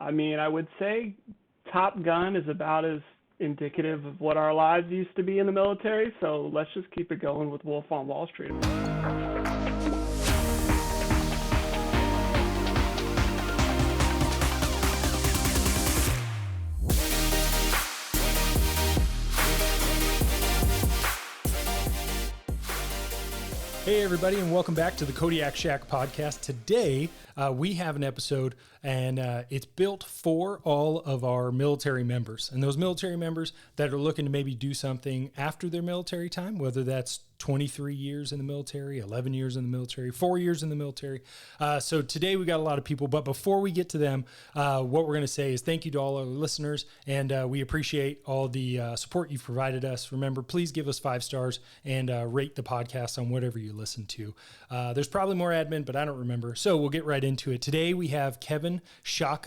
I mean, I would say Top Gun is about as indicative of what our lives used to be in the military, so let's just keep it going with Wolf on Wall Street. Hey everybody, and welcome back to the Kodiak Shak podcast. Today we have an episode, and it's built for all of our military members, and those military members that are looking to maybe do something after their military time, whether that's 23 years in the military, 11 years in the military, 4 years in the military. So today we got a lot of people, but before we get to them, what we're going to say is thank you to all our listeners, and we appreciate all the support you've provided us. Remember, please give us 5 stars and rate the podcast on whatever you listen to. There's probably more admin, but I don't remember. So we'll get right into it. Today we have Kevin Shak,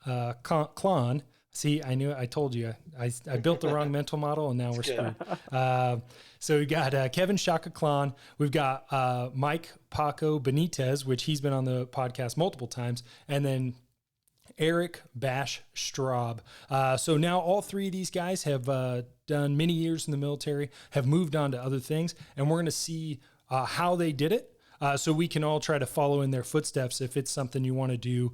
Chlan. See, I told you, I built the wrong mental model, and now we're screwed. So we got Kevin Shak, Chlan. We've got Mike Pako Benitez, which he's been on the podcast multiple times, and then Eric Bash Straub. So now all three of these guys have done many years in the military, have moved on to other things, and we're going to see how they did it. So we can all try to follow in their footsteps if it's something you want to do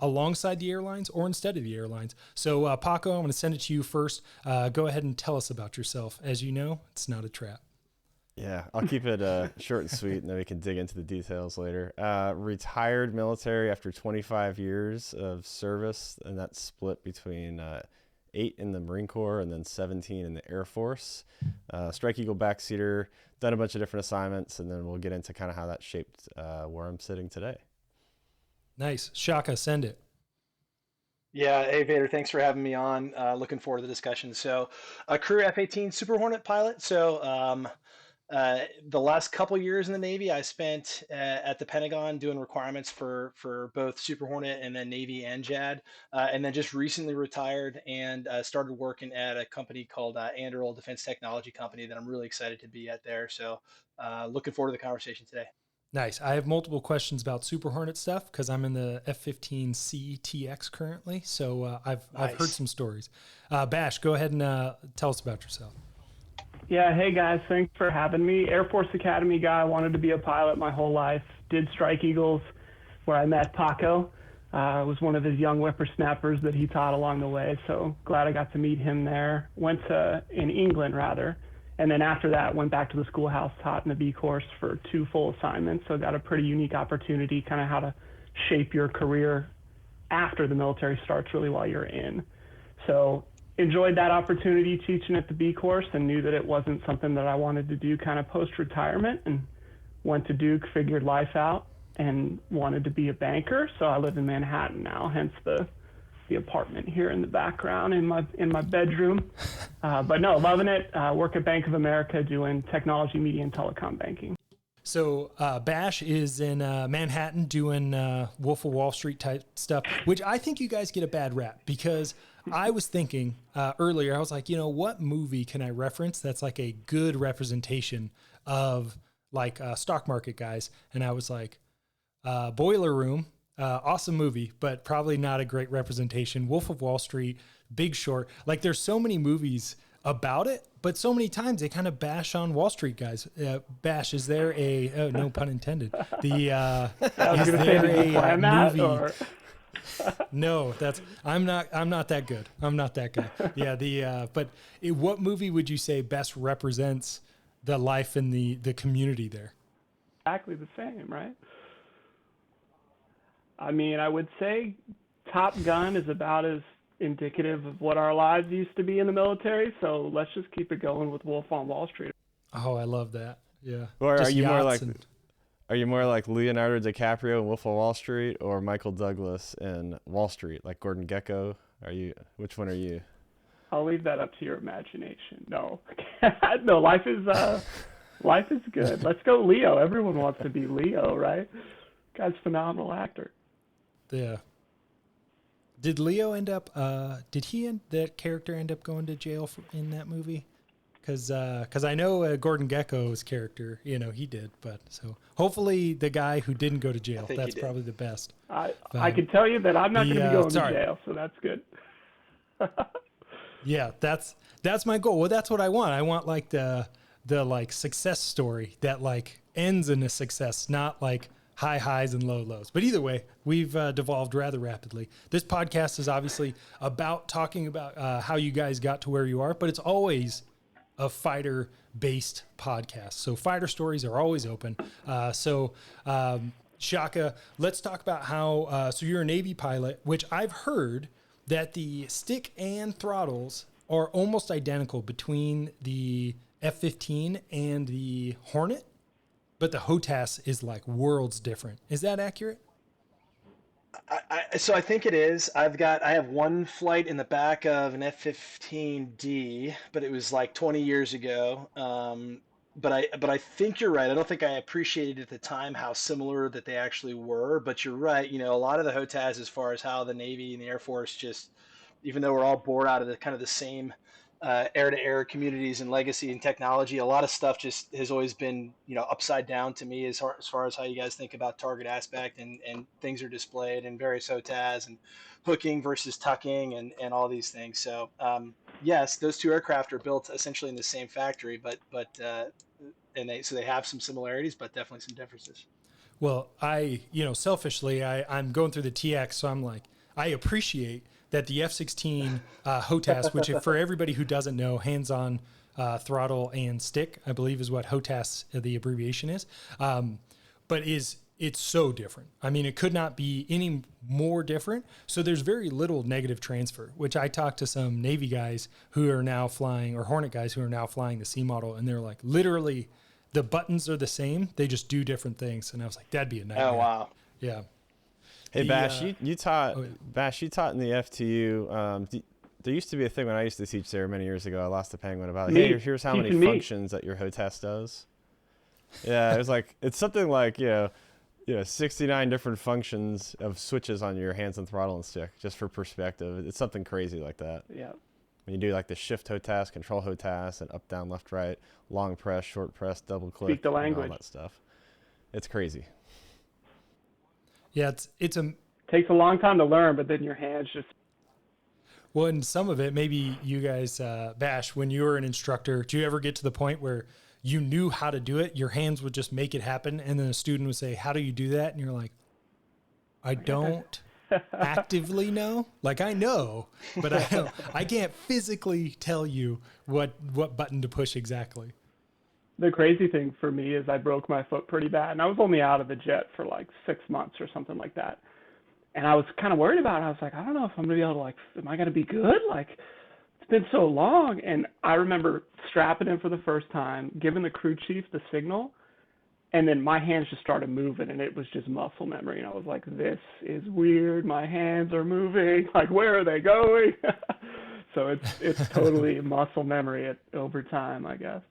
alongside the airlines or instead of the airlines. So Paco, I'm going to send it to you first. Go ahead and tell us about yourself. As you know, it's not a trap. Yeah, I'll keep it short and sweet, and then we can dig into the details later. Retired military after 25 years of service, and that's split between 8 in the Marine Corps and then 17 in the Air Force. Strike Eagle backseater, done a bunch of different assignments, and then we'll get into kind of how that shaped where I'm sitting today. Nice. Shaka, send it. Yeah, hey Vader, thanks for having me on. Looking forward to the discussion. So, a career F-18 Super Hornet pilot. So, the last couple years in the Navy, I spent at the Pentagon doing requirements for both Super Hornet and then Navy and JAD, and then just recently retired and started working at a company called Anduril Defense Technology Company that I'm really excited to be at there. So, looking forward to the conversation today. Nice. I have multiple questions about Super Hornet stuff because I'm in the F-15C TX currently. So I've heard some stories. Bash, go ahead and tell us about yourself. Yeah, hey guys, thanks for having me. Air Force Academy guy, wanted to be a pilot my whole life. Did Strike Eagles, where I met Pako. Was one of his young whippersnappers that he taught along the way, so glad I got to meet him there. Went in England, rather, and then after that went back to the schoolhouse, taught in the B course for 2 full assignments, so got a pretty unique opportunity, kind of how to shape your career after the military starts, really while you're in. So enjoyed that opportunity teaching at the B course and knew that it wasn't something that I wanted to do kind of post-retirement, and went to Duke, figured life out, and wanted to be a banker. So I live in Manhattan now, hence the apartment here in the background in my bedroom. But no, loving it. Work at Bank of America doing technology, media, and telecom banking. So Bash is in Manhattan doing Wolf of Wall Street type stuff, which I think you guys get a bad rap because I was thinking earlier, I was like, what movie can I reference that's like a good representation of like stock market guys? And I was like, Boiler Room, awesome movie, but probably not a great representation. Wolf of Wall Street, Big Short. Like there's so many movies about it, but so many times they kind of bash on Wall Street guys. Bash, is there no pun intended. Is there a movie? No, I'm not that good. I'm not that guy. Yeah, but what movie would you say best represents the life in the community there? Exactly the same, right? I mean, I would say Top Gun is about as indicative of what our lives used to be in the military, so let's just keep it going with Wolf on Wall Street. Oh, I love that. Yeah. Or are you more like Leonardo DiCaprio in Wolf of Wall Street or Michael Douglas in Wall Street, like Gordon Gekko? Which one are you? I'll leave that up to your imagination. No. No, life is good. Let's go Leo. Everyone wants to be Leo, right? Guy's a phenomenal actor. Yeah. Did Leo end up? That character end up going to jail in that movie? Because I know Gordon Gekko's character, he did. But so hopefully the guy who didn't go to jail, that's probably the best. I can tell you that I'm not going to be going to jail, so that's good. Yeah, that's my goal. Well, that's what I want. I want like the like success story that like ends in a success, not like high highs and low lows. But either way, we've devolved rather rapidly. This podcast is obviously about talking about how you guys got to where you are, but it's always a fighter based podcast. So fighter stories are always open. Shaka, let's talk about how, so you're a Navy pilot, which I've heard that the stick and throttles are almost identical between the F-15 and the Hornet, but the HOTAS is like worlds different. Is that accurate? So I think it is. I have one flight in the back of an F-15D, but it was like 20 years ago. But I think you're right. I don't think I appreciated at the time how similar that they actually were. But you're right. A lot of the HOTAS, as far as how the Navy and the Air Force just, even though we're all born out of the kind of the same air-to-air communities and legacy and technology, a lot of stuff just has always been upside down to me as far as how you guys think about target aspect and things are displayed and various HOTAS and hooking versus tucking and all these things. So yes, those two aircraft are built essentially in the same factory, but they have some similarities, but definitely some differences. Well, selfishly, I'm going through the TX, so I'm like, I appreciate that the F-16 HOTAS, which for everybody who doesn't know, hands-on throttle and stick, I believe is what HOTAS, the abbreviation is, but it's so different. I mean, it could not be any more different. So there's very little negative transfer, which I talked to some Navy guys who are now flying, or Hornet guys who are now flying the C model, and they're like, literally, the buttons are the same. They just do different things. And I was like, that'd be a nightmare. Oh, wow. Yeah. Hey, Bash, you taught Bash, you taught in the FTU. There used to be a thing when I used to teach there many years ago. I lost the penguin about, hey, here's how many functions that your HOTAS does. Yeah, it was like, it's something like, 69 different functions of switches on your hands and throttle and stick, just for perspective. It's something crazy like that. Yeah. When you do like the shift HOTAS, control HOTAS, and up, down, left, right, long press, short press, double click, Speak the language. And all that stuff. It's crazy. Yeah, it's takes a long time to learn, but then your hands just. Well, and some of it, maybe you guys, Bash, when you were an instructor, do you ever get to the point where you knew how to do it? Your hands would just make it happen, and then a student would say, "How do you do that?" And you're like, "I don't actively know. Like I know, but I can't physically tell you what button to push exactly." The crazy thing for me is I broke my foot pretty bad, and I was only out of the jet for like 6 months or something like that. And I was kind of worried about it. I was like, I don't know if I'm going to be able to, am I going to be good? Like, it's been so long. And I remember strapping in for the first time, giving the crew chief the signal, and then my hands just started moving, and it was just muscle memory. And I was like, this is weird. My hands are moving. Like, where are they going? So it's totally muscle memory over time, I guess.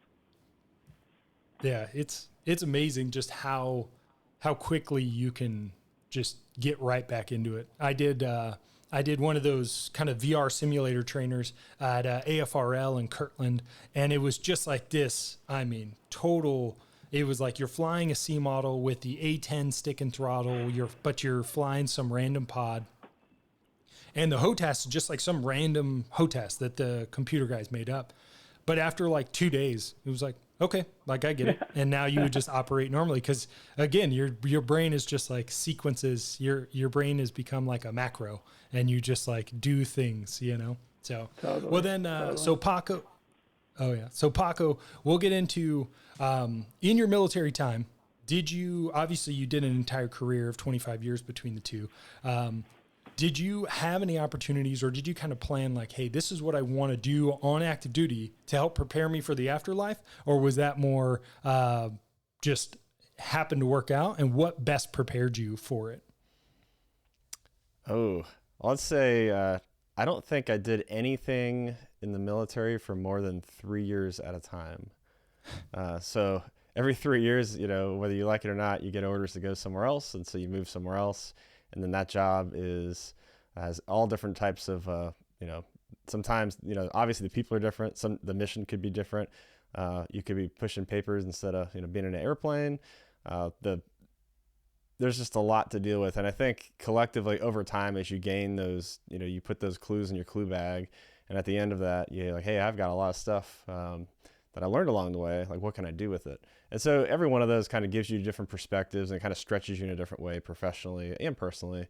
Yeah, it's amazing just how quickly you can just get right back into it. I did one of those kind of VR simulator trainers at AFRL in Kirtland, and it was just like this. I mean, total. It was like you're flying a C model with the A10 stick and throttle, but you're flying some random pod. And the HOTAS is just like some random HOTAS that the computer guys made up. But after like 2 days, it was like, okay, like I get it. And now you would just operate normally because, again, your brain is just like sequences. Your brain has become like a macro, and you just like do things, So, totally. Well then, so Pako, oh yeah. So Pako, we'll get into, in your military time, obviously you did an entire career of 25 years between the two. Did you have any opportunities, or did you kind of plan like, hey, this is what I want to do on active duty to help prepare me for the afterlife? Or was that more just happened to work out, and what best prepared you for it? Oh, let's say I don't think I did anything in the military for more than 3 years at a time. So every 3 years, whether you like it or not, you get orders to go somewhere else. And so you move somewhere else. And then that job has all different types of, sometimes, obviously the people are different. The mission could be different. You could be pushing papers instead of, being in an airplane. There's just a lot to deal with. And I think collectively over time, as you gain those, you put those clues in your clue bag. And at the end of that, you're like, hey, I've got a lot of stuff that I learned along the way. Like, what can I do with it? And so every one of those kind of gives you different perspectives and kind of stretches you in a different way professionally and personally.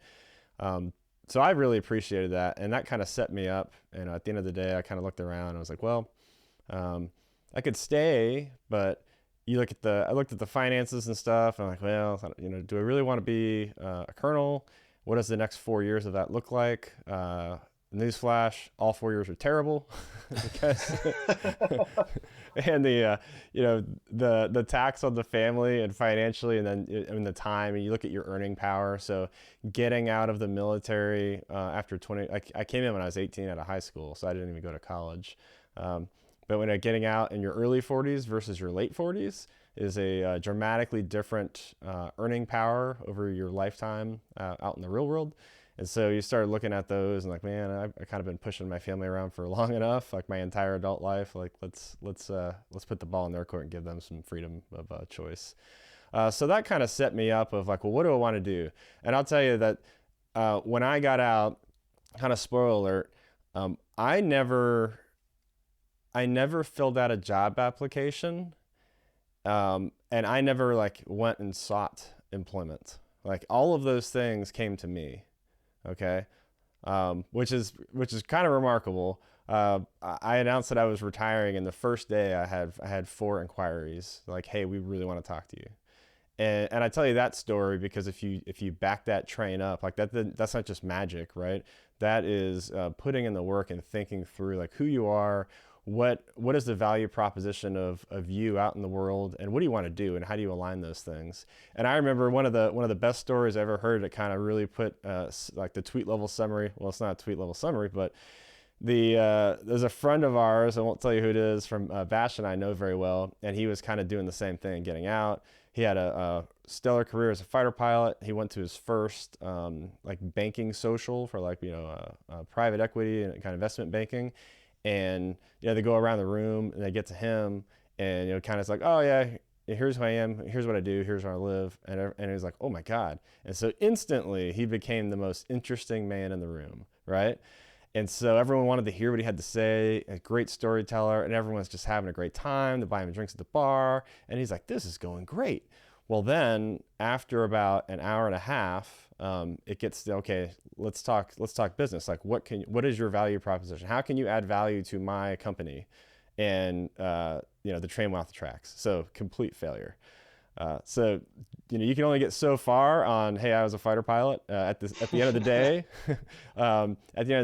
So I really appreciated that. And that kind of set me up. And at the end of the day, I kind of looked around and I was like, well, I could stay, but I looked at the finances and stuff. And I'm like, well, do I really want to be a colonel? What does the next 4 years of that look like? Newsflash, all 4 years are terrible. Because and the tax on the family and financially, and then the time, and you look at your earning power. So getting out of the military after 20, I came in when I was 18 out of high school, so I didn't even go to college. But when getting out in your early 40s versus your late 40s is a dramatically different earning power over your lifetime out in the real world. And so you started looking at those and like, man, I've kind of been pushing my family around for long enough, like my entire adult life. Like let's put the ball in their court and give them some freedom of choice. So that kind of set me up of like, well, what do I want to do? And I'll tell you that when I got out, kind of spoiler alert, I never filled out a job application, and I never like went and sought employment. Like all of those things came to me. Okay. Which is kind of remarkable. I announced that I was retiring, and the first day I had 4 inquiries like, hey, we really want to talk to you. And I tell you that story because if you back that train up, like that's not just magic, right? That is putting in the work and thinking through like who you are, what is the value proposition of you out in the world, and what do you want to do, and how do you align those things? And I remember one of the best stories I ever heard that kind of really put like the tweet level summary. Well, it's not a tweet level summary, but there's a friend of ours, I won't tell you who it is, from Bash and I know very well, and he was kind of doing the same thing, getting out. He had a stellar career as a fighter pilot. He went to his first like banking social for like private equity and kind of investment banking. And they go around the room and they get to him, and kind of it's like, oh yeah, here's who I am, here's what I do, here's where I live, and he's like, oh my God. And so instantly he became the most interesting man in the room, right? And so everyone wanted to hear what he had to say, a great storyteller, and everyone's just having a great time. They're buying him drinks at the bar, and he's like, this is going great. Well, then after about an hour and a half, it gets to, okay, let's talk business. Like what is your value proposition? How can you add value to my company? And, the train went off the tracks. So complete failure. So you can only get so far on, hey, I was a fighter pilot. At the end of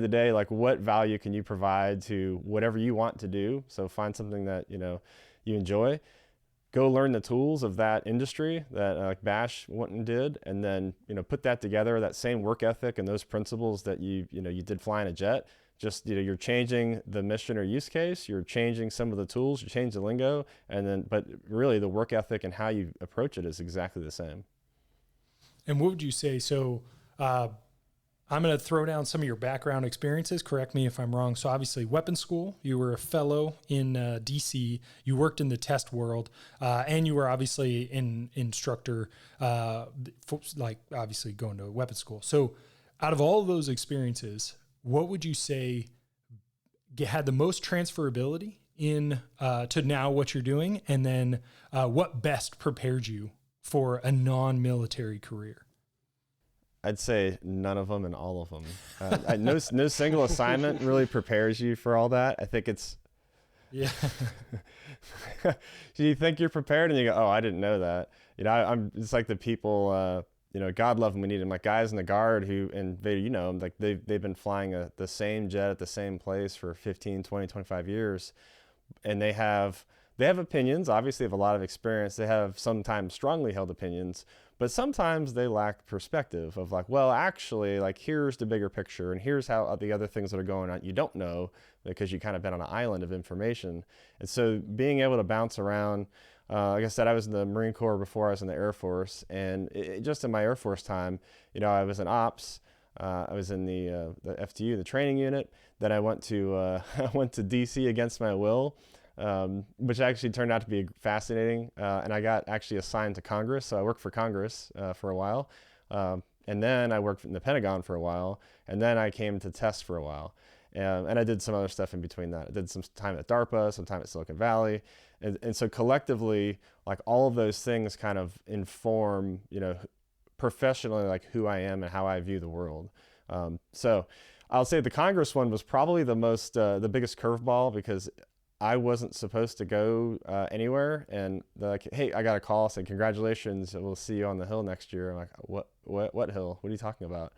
the day, like what value can you provide to whatever you want to do? So find something that, you enjoy. Go learn the tools of that industry that like Bash went and did, and then put that together, that same work ethic and those principles that you did flying a jet. Just you're changing the mission or use case, you're changing some of the tools, you change the lingo, but really the work ethic and how you approach it is exactly the same. And what would you say? So I'm going to throw down some of your background experiences. Correct me if I'm wrong. So obviously weapons school, you were a fellow in DC, you worked in the test world, and you were obviously an instructor, like obviously going to weapons school. So out of all of those experiences, what would you say had the most transferability in to now what you're doing? And then what best prepared you for a non-military career? I'd say none of them and all of them. No single assignment really prepares you for all that. I think it's, yeah. You think you're prepared and you go, oh, I didn't know that. It's like the people, God love them, we need them. Like guys in the Guard who, and they, like they've been flying the same jet at the same place for 15, 20, 25 years. And they have opinions, obviously have a lot of experience. They have sometimes strongly held opinions, but sometimes they lack perspective of like, well, actually, like here's the bigger picture and here's how the other things that are going on you don't know because you kind of been on an island of information. And so being able to bounce around, like I said, I was in the Marine Corps before I was in the Air Force, and just in my Air Force time, I was in ops. I was in the FTU, the training unit. Then I went to I went to DC against my will, which actually turned out to be fascinating. And I got actually assigned to Congress, so I worked for Congress for a while. And then I worked in the Pentagon for a while, and then I came to test for a while. And I did some other stuff in between that. I did some time at DARPA, some time at Silicon Valley. And so collectively, like all of those things kind of inform, professionally, like who I am and how I view the world. So I'll say the Congress one was probably the biggest curveball, because I wasn't supposed to go anywhere, and they're like, "Hey, I got a call saying congratulations, we'll see you on the Hill next year." I'm like, "What Hill? What are you talking about?"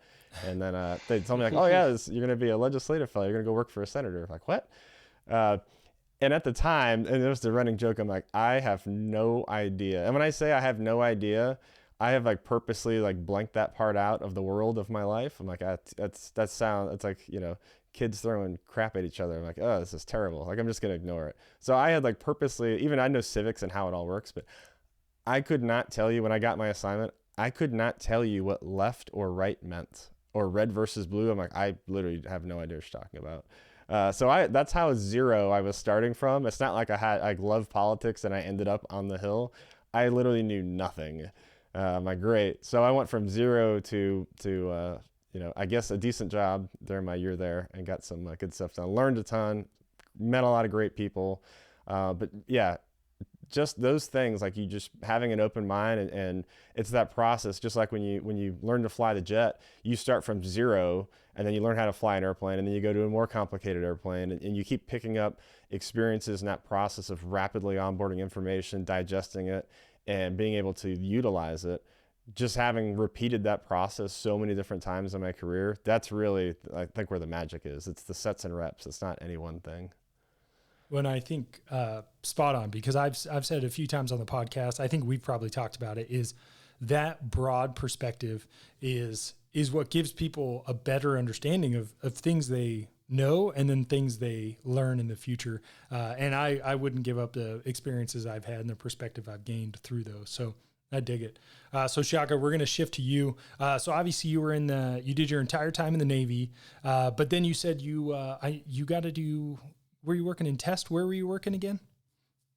And then they told me like, "Oh yeah, you're going to be a legislative fellow. You're going to go work for a senator." I'm like, "What?" And at the time, and there's the running joke, I'm like, I have no idea. And when I say I have no idea, I have like purposely like blanked that part out of the world of my life. I'm like, it's like, kids throwing crap at each other. I'm like, oh, this is terrible. Like, I'm just going to ignore it. So I had like purposely, even I know civics and how it all works, but I could not tell you when I got my assignment, I could not tell you what left or right meant, or red versus blue. I'm like, I literally have no idea what you're talking about. So that's how zero I was starting from. It's not like I love politics and I ended up on the Hill. I literally knew nothing. I'm like, great. So I went from zero to I guess a decent job during my year there, and got some good stuff done. Learned a ton, met a lot of great people. But yeah, just those things, like you just having an open mind, and it's that process. Just like when you learn to fly the jet, you start from zero, and then you learn how to fly an airplane, and then you go to a more complicated airplane, and you keep picking up experiences in that process of rapidly onboarding information, digesting it, and being able to utilize it. Just having repeated that process so many different times in my career, that's really, I think, where the magic is. It's the sets and reps. It's not any one thing. When I think spot on, because I've said it a few times on the podcast, I think we've probably talked about it, is that broad perspective is what gives people a better understanding of things they know, and then things they learn in the future. And I wouldn't give up the experiences I've had and the perspective I've gained through those. So I dig it. So Shaka, we're going to shift to you. So obviously you did your entire time in the Navy, but then you said you got to do, were you working in test? Where were you working again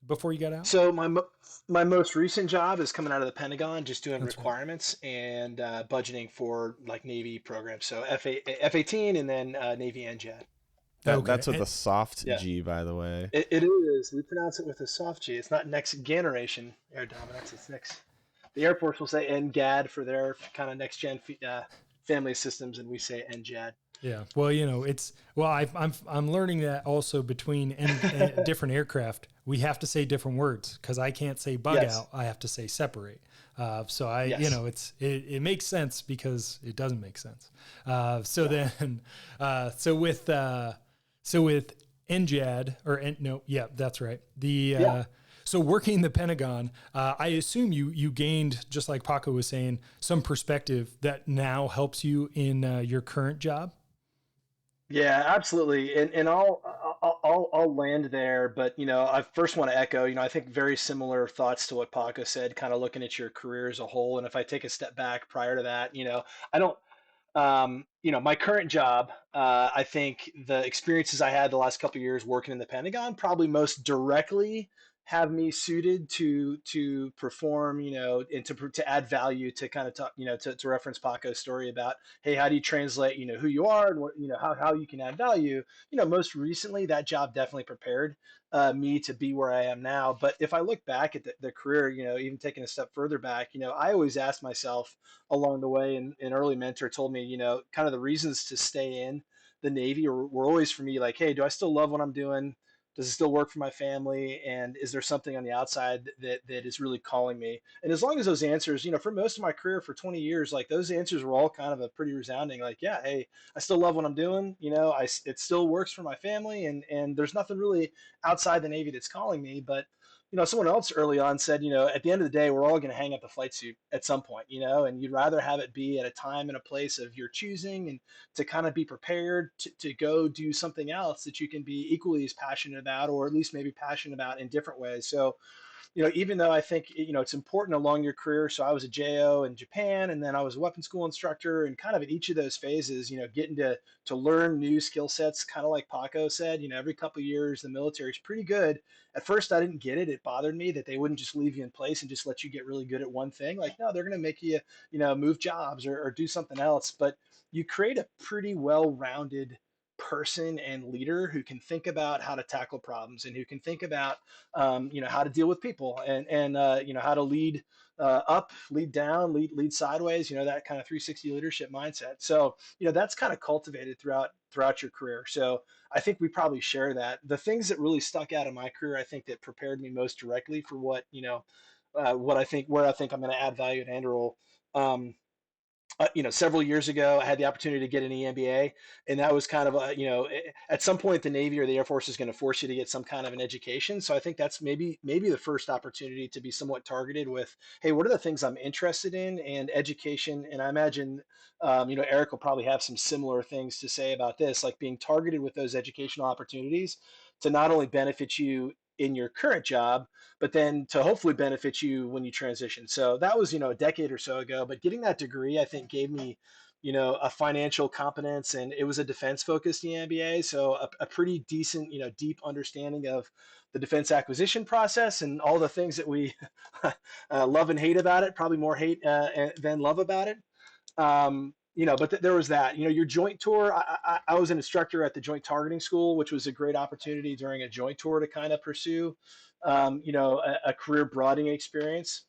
before you got out? So my most recent job is coming out of the Pentagon, just doing That's right. requirements and budgeting for like Navy programs. So F-18 and then Navy NJAD. Okay. That's with a soft Yeah, G, by the way. it is. We pronounce it with a soft G. It's not next generation air dominance. It's next. The Air Force will say NGAD for their kind of next gen family systems, and we say NJAD. Yeah. Well, I'm learning that also between different aircraft, we have to say different words, because I can't say bug Yes. out. I have to say separate. So Yes. it makes sense because it doesn't make sense. So with NJAD that's right. Yeah. So working in the Pentagon, I assume you gained, just like Pako was saying, some perspective that now helps you in your current job. Yeah, absolutely. And I'll land there, but I first want to echo, I think very similar thoughts to what Paco said, kind of looking at your career as a whole. And if I take a step back prior to that, I don't, my current job, I think the experiences I had the last couple of years working in the Pentagon probably most directly have me suited to perform, and to add value, to kind of talk, to reference Paco's story about, hey, how do you translate, who you are, and what, how you can add value. Most recently that job definitely prepared me to be where I am now. But if I look back at the career, even taking a step further back, I always ask myself along the way, and an early mentor told me, kind of the reasons to stay in the Navy were always for me like, hey, do I still love what I'm doing? Does it still work for my family? And is there something on the outside that is really calling me? And as long as those answers, for most of my career for 20 years, like those answers were all kind of a pretty resounding, like, yeah, hey, I still love what I'm doing. It still works for my family, and there's nothing really outside the Navy that's calling me. But someone else early on said, at the end of the day, we're all going to hang up the flight suit at some point, and you'd rather have it be at a time and a place of your choosing, and to kind of be prepared to go do something else that you can be equally as passionate about, or at least maybe passionate about in different ways. So, even though I think, it's important along your career. So I was a JO in Japan, and then I was a weapons school instructor, and kind of at each of those phases, getting to learn new skill sets, kind of like Pako said, every couple of years, the military is pretty good. At first, I didn't get it. It bothered me that they wouldn't just leave you in place and just let you get really good at one thing. Like, no, they're going to make you, move jobs or do something else. But you create a pretty well-rounded person and leader who can think about how to tackle problems and who can think about how to deal with people and how to lead up, lead down, lead sideways, that kind of 360 leadership mindset. So that's kind of cultivated throughout your career. So I think we probably share that. The things that really stuck out in my career, I think that prepared me most directly for what I think, where I think I'm going to add value at Anduril. Several years ago, I had the opportunity to get an EMBA, and that was kind of at some point the Navy or the Air Force is going to force you to get some kind of an education. So I think that's maybe the first opportunity to be somewhat targeted with, hey, what are the things I'm interested in, and education. And I imagine, Eric will probably have some similar things to say about this, like being targeted with those educational opportunities to not only benefit you in your current job, but then to hopefully benefit you when you transition. So that was, a decade or so ago, but getting that degree, I think gave me, a financial competence, and it was a defense focused EMBA. So a pretty decent, deep understanding of the defense acquisition process and all the things that we love and hate about it, probably more hate than love about it. But there was that, your joint tour. I was an instructor at the Joint Targeting School, which was a great opportunity during a joint tour to kind of pursue, a career broadening experience.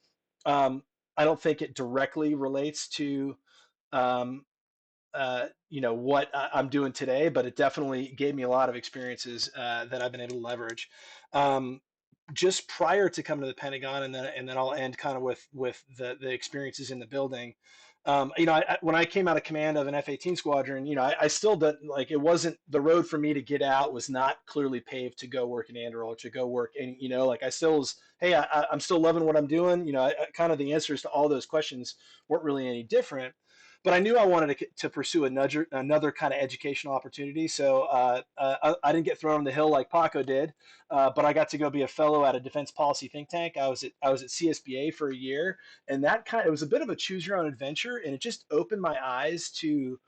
I don't think it directly relates to, um, what I'm doing today, but it definitely gave me a lot of experiences that I've been able to leverage. Um, just prior to coming to the Pentagon, and then I'll end kind of with the experiences in the building. When I came out of command of an F-18 squadron, I still didn't, like, it wasn't, the road for me to get out was not clearly paved to go work in Anduril or to go work, and like I still was, hey, I'm still loving what I'm doing. Kind of the answers to all those questions weren't really any different. But I knew I wanted to pursue another kind of educational opportunity. So I didn't get thrown on the hill like Paco did, but I got to go be a fellow at a defense policy think tank. I was at CSBA for a year, and it was a bit of a choose your own adventure, and it just opened my eyes to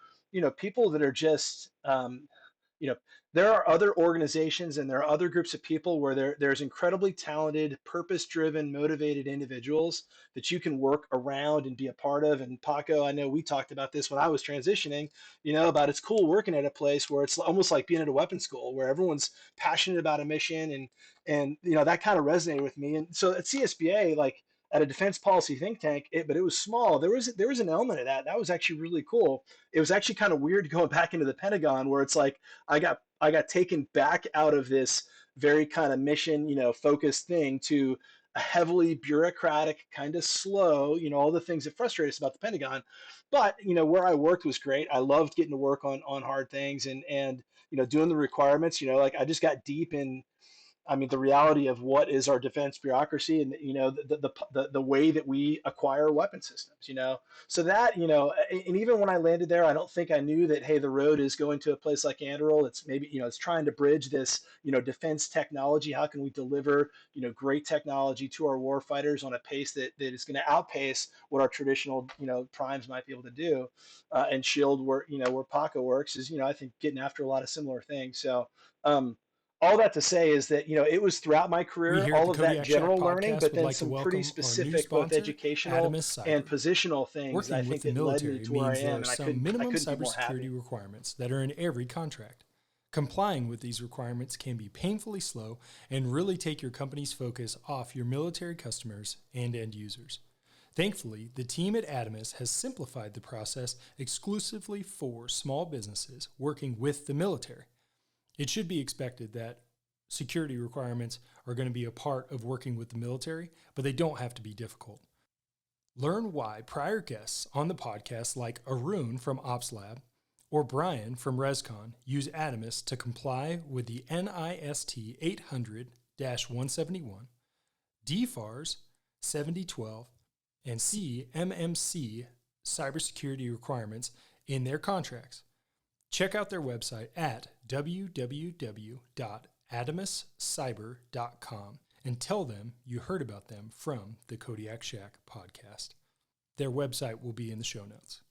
people that are just you know there are other organizations and there are other groups of people where there's incredibly talented, purpose-driven, motivated individuals that you can work around and be a part of. And Paco, I know we talked about this when I was transitioning, about it's cool working at a place where it's almost like being at a weapons school where everyone's passionate about a mission, and that kind of resonated with me. And so at CSBA, like at a defense policy think tank, but it was small. There was an element of that was actually really cool. It was actually kind of weird going back into the Pentagon, where it's like I got taken back out of this very kind of mission, focused thing to a heavily bureaucratic, kind of slow, all the things that frustrate us about the Pentagon. But, where I worked was great. I loved getting to work on hard things and doing the requirements, like I just got deep in, I mean, the reality of what is our defense bureaucracy, and the way that we acquire weapon systems. So that, and even when I landed there, I don't think I knew that, hey, the road is going to a place like Anduril. It's maybe, it's trying to bridge this, defense technology. How can we deliver, great technology to our war fighters on a pace that is going to outpace what our traditional, primes might be able to do. And Shield, where Paco works, is, I think getting after a lot of similar things. So, all that to say is that it was throughout my We career, here at all the of that Kodiak Shack general learning, podcast but would then like to some pretty welcome our new specific, both sponsor, educational Adamus and Cyber. positional things, I Working think, with the that led me military to where I means there am, are and I some minimum couldn't be more happy. cybersecurity requirements that are in every contract. Complying with these requirements can be painfully slow and really take your company's focus off your military customers and end users. Thankfully, the team at Adamus has simplified the process exclusively for small businesses working with the military. It should be expected that security requirements are going to be a part of working with the military, but they don't have to be difficult. Learn why prior guests on the podcast like Arun from Ops Lab or Brian from ResCon use Adamus to comply with the NIST 800-171, DFARS 7012, and CMMC cybersecurity requirements in their contracts. Check out their website at www.adamuscyber.com and tell them you heard about them from the Kodiak Shack podcast. Their website will be in the show notes.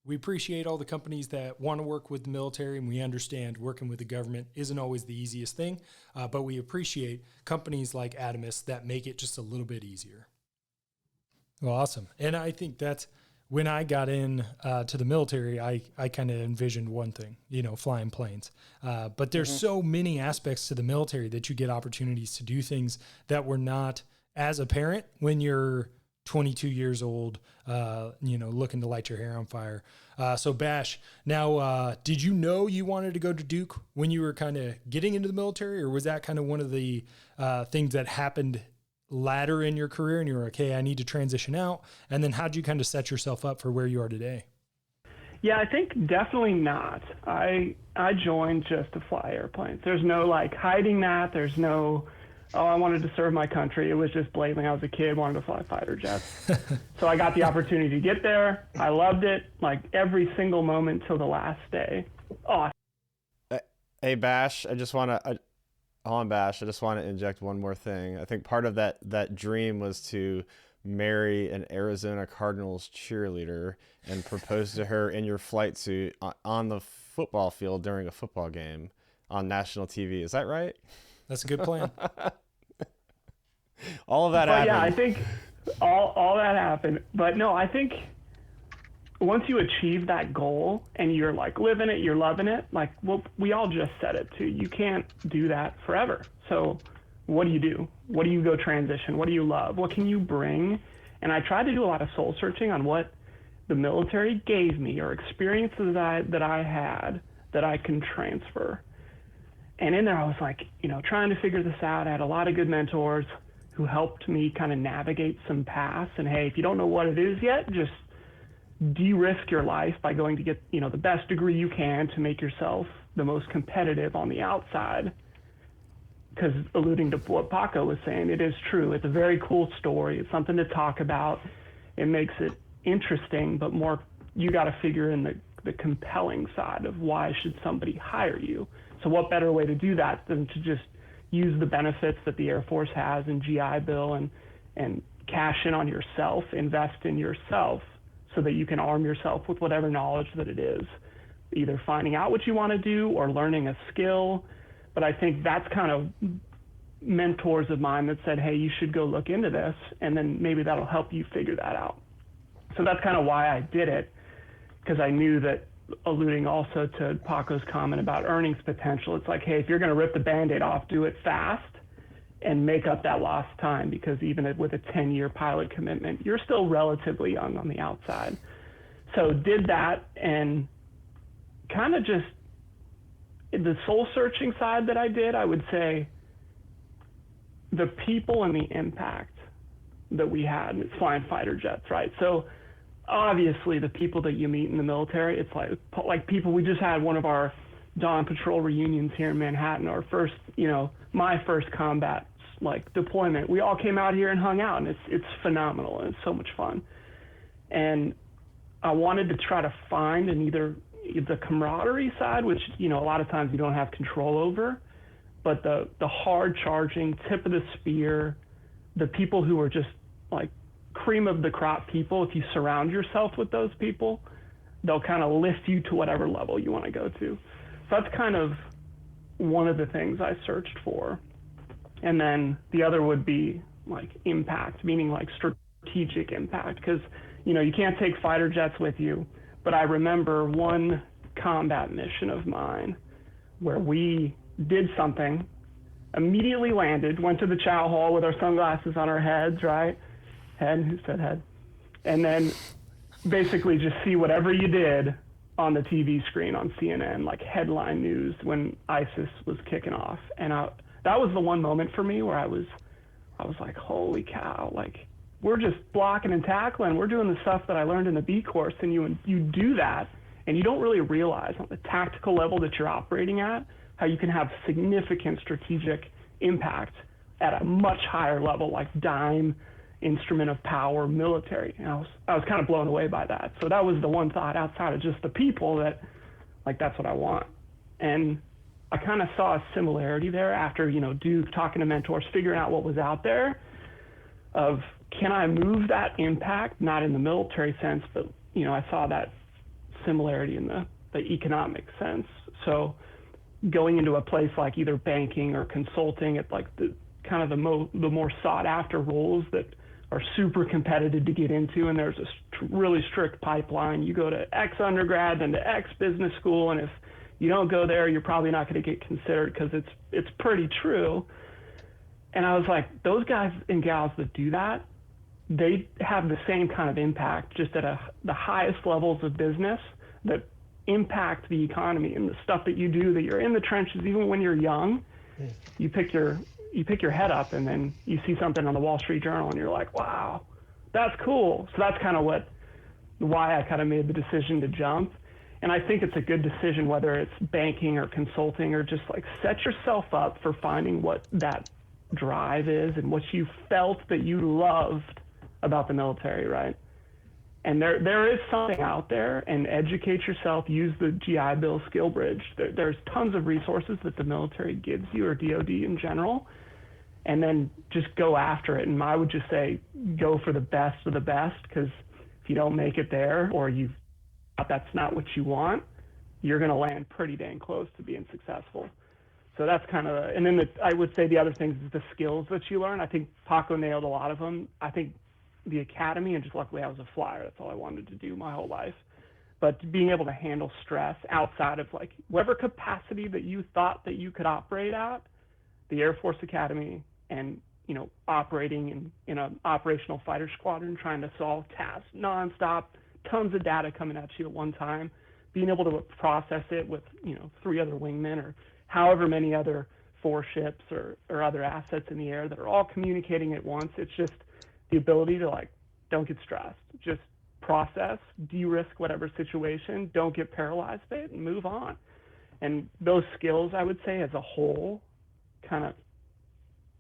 We appreciate all the companies that want to work with the military, and we understand working with the government isn't always the easiest thing, but we appreciate companies like Adamus that make it just a little bit easier. Well, awesome. And I think that's when I got in to the military, I kind of envisioned one thing, flying planes. But there's so many aspects to the military that you get opportunities to do things that were not as apparent when you're 22 years old, looking to light your hair on fire. So Bash, now, did you know you wanted to go to Duke when you were kind of getting into the military, or was that kind of one of the things that happened later in your career and you were like, hey, I need to transition out? And then how'd you kind of set yourself up for where you are today? Yeah, I think definitely not. I joined just to fly airplanes. There's no hiding that. There's no, I wanted to serve my country. It was just blatantly, I was a kid, wanted to fly fighter jets. So I got the opportunity to get there. I loved it, every single moment till the last day. Awesome. Hey, Bash, I just want to inject one more thing. I think part of that dream was to marry an Arizona Cardinals cheerleader and propose to her in your flight suit on the football field during a football game on national TV. Is that right? That's a good plan. All of that happened. Yeah, I think all that happened. But no, I think once you achieve that goal and you're living it, you're loving it, we all just said it too. You can't do that forever. So what do? What do you go transition? What do you love? What can you bring? And I tried to do a lot of soul searching on what the military gave me or experiences that I had that I can transfer. And in there, I was trying to figure this out. I had a lot of good mentors who helped me kind of navigate some paths. And hey, if you don't know what it is yet, just de-risk your life by going to get, the best degree you can to make yourself the most competitive on the outside. Because alluding to what Pako was saying, it is true. It's a very cool story. It's something to talk about. It makes it interesting, but more, you got to figure in the compelling side of why should somebody hire you. So what better way to do that than to just use the benefits that the Air Force has in GI Bill and cash in on yourself, invest in yourself so that you can arm yourself with whatever knowledge that it is, either finding out what you want to do or learning a skill. But I think that's kind of mentors of mine that said, hey, you should go look into this, and then maybe that'll help you figure that out. So that's kind of why I did it, because I knew that, alluding also to Paco's comment about earnings potential, it's hey, if you're going to rip the Band-Aid off, do it fast and make up that lost time, because even with a 10-year pilot commitment, you're still relatively young on the outside. So did that, and kind of just the soul searching side that I did, I would say the people and the impact that we had, it's flying fighter jets, right? So obviously the people that you meet in the military, it's like people, we just had one of our Dawn Patrol reunions here in Manhattan, our first, my first combat deployment. We all came out here and hung out, and it's phenomenal, and it's so much fun. And I wanted to try to find either the camaraderie side, which, a lot of times you don't have control over, but the hard charging, tip of the spear, the people who are just cream of the crop people. If you surround yourself with those people, they'll kind of lift you to whatever level you want to go to. So that's kind of one of the things I searched for. And then the other would be impact, meaning strategic impact, because, you can't take fighter jets with you. But I remember one combat mission of mine where we did something, immediately landed, went to the chow hall with our sunglasses on our heads, right? Who said head? And then basically just see whatever you did on the TV screen on CNN, headline news when ISIS was kicking off. And that was the one moment for me where I was like, holy cow, we're just blocking and tackling. We're doing the stuff that I learned in the B course, and you do that, and you don't really realize on the tactical level that you're operating at how you can have significant strategic impact at a much higher level, like dime, instrument of power, military. And I was kind of blown away by that. So that was the one thought outside of just the people that, that's what I want. And I kind of saw a similarity there after, Duke, talking to mentors, figuring out what was out there of, can I move that impact, not in the military sense, but, I saw that similarity in the economic sense. So going into a place like either banking or consulting at like the kind of the more sought after roles that are super competitive to get into, and there's a really strict pipeline. You go to X undergrad, then to X business school, and if you don't go there, you're probably not going to get considered, because it's pretty true. And I was like, those guys and gals that do that, they have the same kind of impact, just at the highest levels of business that impact the economy, and the stuff that you do, that you're in the trenches. Even when you're young, you pick your head up, and then you see something on the Wall Street Journal, and you're like, wow, that's cool. So that's kind of why I kind of made the decision to jump. And I think it's a good decision, whether it's banking or consulting, or just like set yourself up for finding what that drive is and what you felt that you loved about the military, right? And there is something out there, and educate yourself. Use the GI Bill skill bridge. There's tons of resources that the military gives you, or DoD in general, and then just go after it. And I would just say, go for the best of the best, because if you don't make it there, or that's not what you want, you're going to land pretty dang close to being successful. So that's kind of, and then I would say the other things is the skills that you learn. I think Pako nailed a lot of them. I think the academy, and just luckily I was a flyer. That's all I wanted to do my whole life. But being able to handle stress outside of like whatever capacity that you thought that you could operate at, the Air Force Academy, and operating in an operational fighter squadron, trying to solve tasks nonstop, tons of data coming at you at one time, being able to process it with 3 other wingmen, or however many other 4 ships or other assets in the air that are all communicating at once. It's just the ability to don't get stressed, just process, de-risk whatever situation, don't get paralyzed by it, and move on. And those skills, I would say, as a whole, kind of,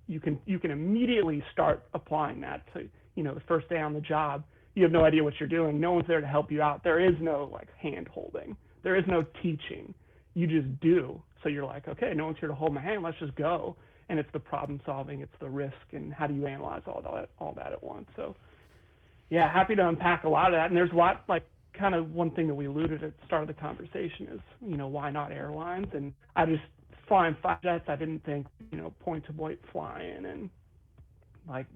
you can immediately start applying that to, the first day on the job. You have no idea what you're doing. No one's there to help you out. There is no hand holding. There is no teaching. You just do. So you're like, okay, no one's here to hold my hand. Let's just go. And it's the problem solving, it's the risk, and how do you analyze all that at once. So yeah, happy to unpack a lot of that. And there's a lot, kind of one thing that we alluded at the start of the conversation is, why not airlines? And I just flying fighter jets, I didn't think, point to point flying and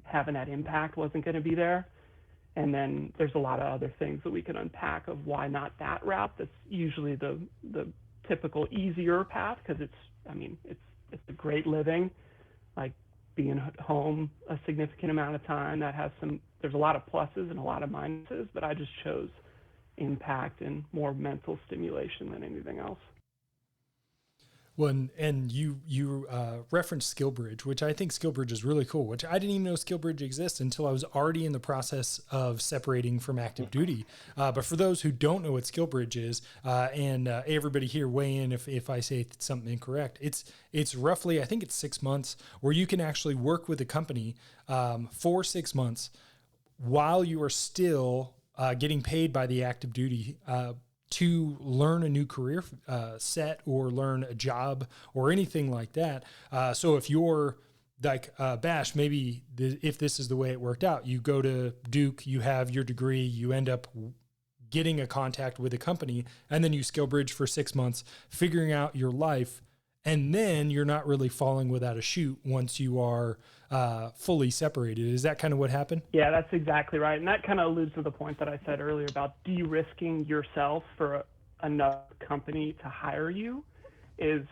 having that impact wasn't going to be there. And then there's a lot of other things that we can unpack of why not that route. That's usually the typical easier path, because it's a great living, being at home a significant amount of time. There's a lot of pluses and a lot of minuses, but I just chose impact and more mental stimulation than anything else. Well, and you referenced SkillBridge, which I think SkillBridge is really cool, which I didn't even know SkillBridge exists until I was already in the process of separating from active duty. But for those who don't know what SkillBridge is, and everybody here weigh in if I say something incorrect, it's roughly, I think it's 6 months, where you can actually work with a company for 6 months while you are still getting paid by the active duty to learn a new career set, or learn a job, or anything like that. So if you're like Bash, maybe if this is the way it worked out, you go to Duke, you have your degree, you end up getting a contact with a company, and then you SkillBridge for 6 months, figuring out your life, and then you're not really falling without a chute once you are fully separated. Is that kind of what happened? Yeah, that's exactly right. And that kind of alludes to the point that I said earlier about de-risking yourself for another company to hire you. Is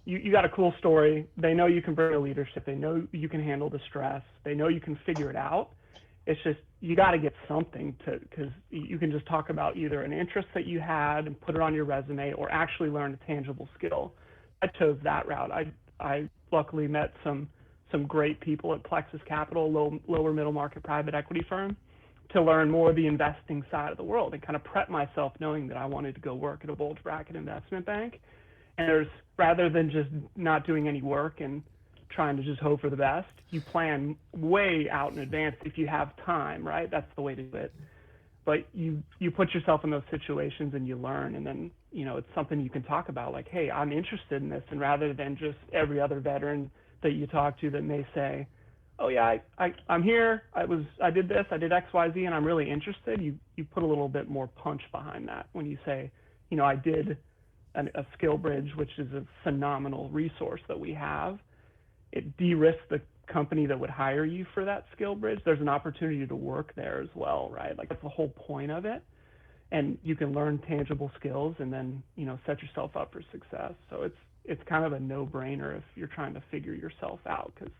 you got a cool story. They know you can bring the leadership. They know you can handle the stress. They know you can figure it out. It's just, you got to get something because you can just talk about either an interest that you had and put it on your resume, or actually learn a tangible skill. I chose that route. I luckily met some great people at Plexus Capital, lower middle market private equity firm, to learn more of the investing side of the world, and kind of prep myself knowing that I wanted to go work at a bulge bracket investment bank. And rather than just not doing any work and trying to just hope for the best, you plan way out in advance if you have time, right? That's the way to do it. but you put yourself in those situations and you learn, and then it's something you can talk about, like, hey, I'm interested in this. And rather than just every other veteran that you talk to that may say, oh yeah, I'm here, I did this, I did XYZ, and I'm really interested, you put a little bit more punch behind that when you say, I did a skill bridge, which is a phenomenal resource that we have. It de-risks the company that would hire you for that skill bridge. There's an opportunity to work there as well, right? Like, that's the whole point of it. And you can learn tangible skills and then, set yourself up for success. So it's kind of a no-brainer if you're trying to figure yourself out, because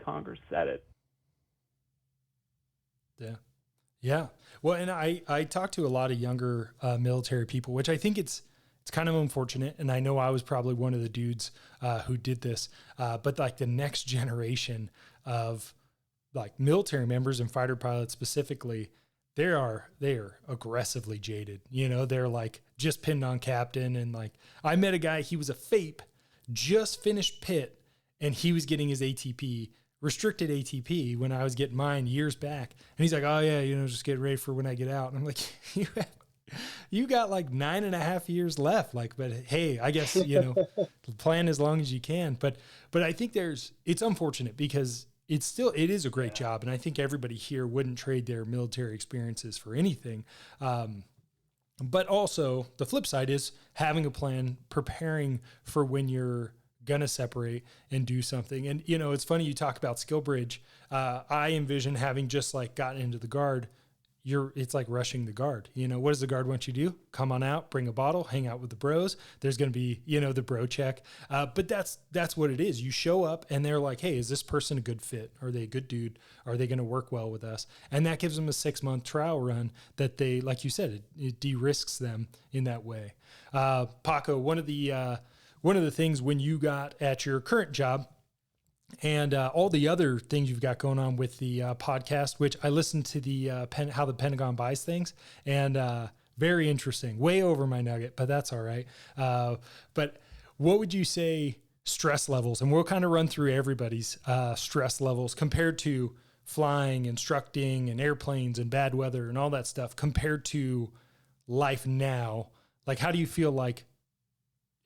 Congress said it. Yeah. Yeah. Well, and I talk to a lot of younger military people, which I think it's kind of unfortunate. And I know I was probably one of the dudes who did this, but like the next generation of like military members and fighter pilots specifically, they are aggressively jaded. They're like just pinned on captain. And like, I met a guy, he was a FAPE, just finished PIT, and he was getting his ATP, restricted ATP, when I was getting mine years back. And he's like, oh yeah, just get ready for when I get out. And I'm like, you got like 9.5 years left. Like, but hey, I guess, plan as long as you can. But I think it's unfortunate because it is a great job. And I think everybody here wouldn't trade their military experiences for anything. But also the flip side is having a plan, preparing for when you're going to separate and do something. And, it's funny you talk about skill bridge. I envision having just like gotten into the guard. It's like rushing the guard. What does the guard want you to do? Come on out, bring a bottle, hang out with the bros. There's going to be, the bro check. But that's what it is. You show up and they're like, hey, is this person a good fit? Are they a good dude? Are they going to work well with us? And that gives them a 6-month trial run that they, like you said, it de-risks them in that way. Pako, one of the things when you got at your current job, and all the other things you've got going on with the podcast, which I listened to the how the Pentagon buys things, and very interesting, way over my nugget, but that's all right. But what would you say stress levels, and we'll kind of run through everybody's stress levels compared to flying, instructing, and airplanes and bad weather and all that stuff compared to life now? Like, how do you feel like,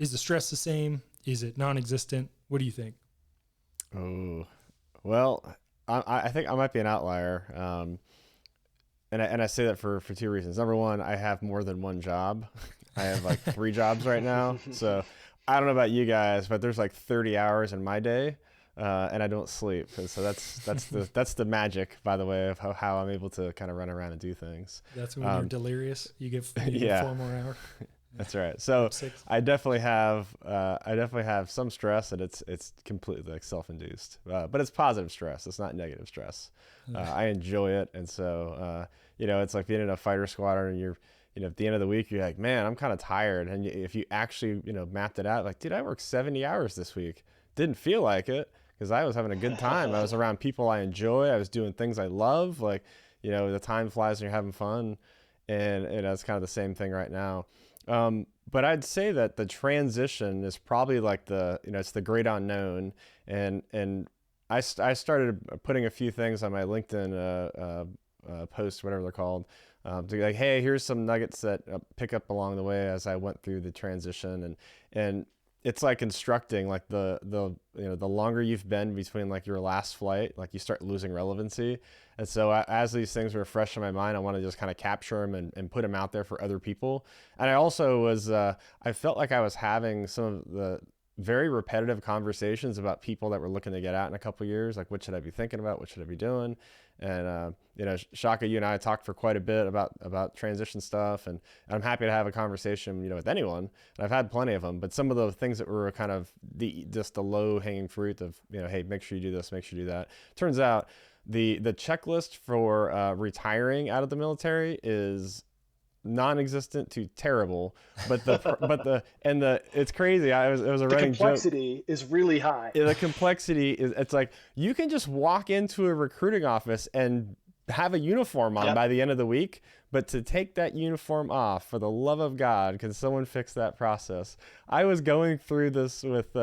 is the stress the same? Is it non-existent? What do you think? Oh, well, I think I might be an outlier. And I say that for 2 reasons. Number one, I have more than one job. I have like 3 jobs right now. So I don't know about you guys, but there's like 30 hours in my day, and I don't sleep. And so that's the magic, by the way, of how I'm able to kind of run around and do things. That's when you're delirious. You get 4 more hours. That's right. So I definitely have some stress, and it's completely like self-induced, but it's positive stress. It's not negative stress. I enjoy it. And so, it's like being in a fighter squadron, and you're, at the end of the week, you're like, man, I'm kind of tired. And if you actually, mapped it out, like, dude, I worked 70 hours this week. Didn't feel like it because I was having a good time. I was around people I enjoy. I was doing things I love. Like, the time flies and you're having fun. And it's kind of the same thing right now. But I'd say that the transition is probably like it's the great unknown. And I started putting a few things on my LinkedIn post, whatever they're called, to be like, hey, here's some nuggets that pick up along the way as I went through the transition. And it's like instructing, like the longer you've been between like your last flight, like you start losing relevancy. And so as these things were fresh in my mind, I want to just kind of capture them and put them out there for other people. And I also was, I felt like I was having some of the very repetitive conversations about people that were looking to get out in a couple of years. Like, what should I be thinking about? What should I be doing? And, Shaka, you and I talked for quite a bit about transition stuff, and I'm happy to have a conversation, with anyone. And I've had plenty of them, but some of the things that were kind of just the low hanging fruit of, hey, make sure you do this, make sure you do that. Turns out the checklist for retiring out of the military is non-existent to terrible, but it's crazy. It was a running joke. The complexity is really high. The complexity is, it's like you can just walk into a recruiting office and have a uniform on by the end of the week, but to take that uniform off, for the love of God, can someone fix that process? I was going through this with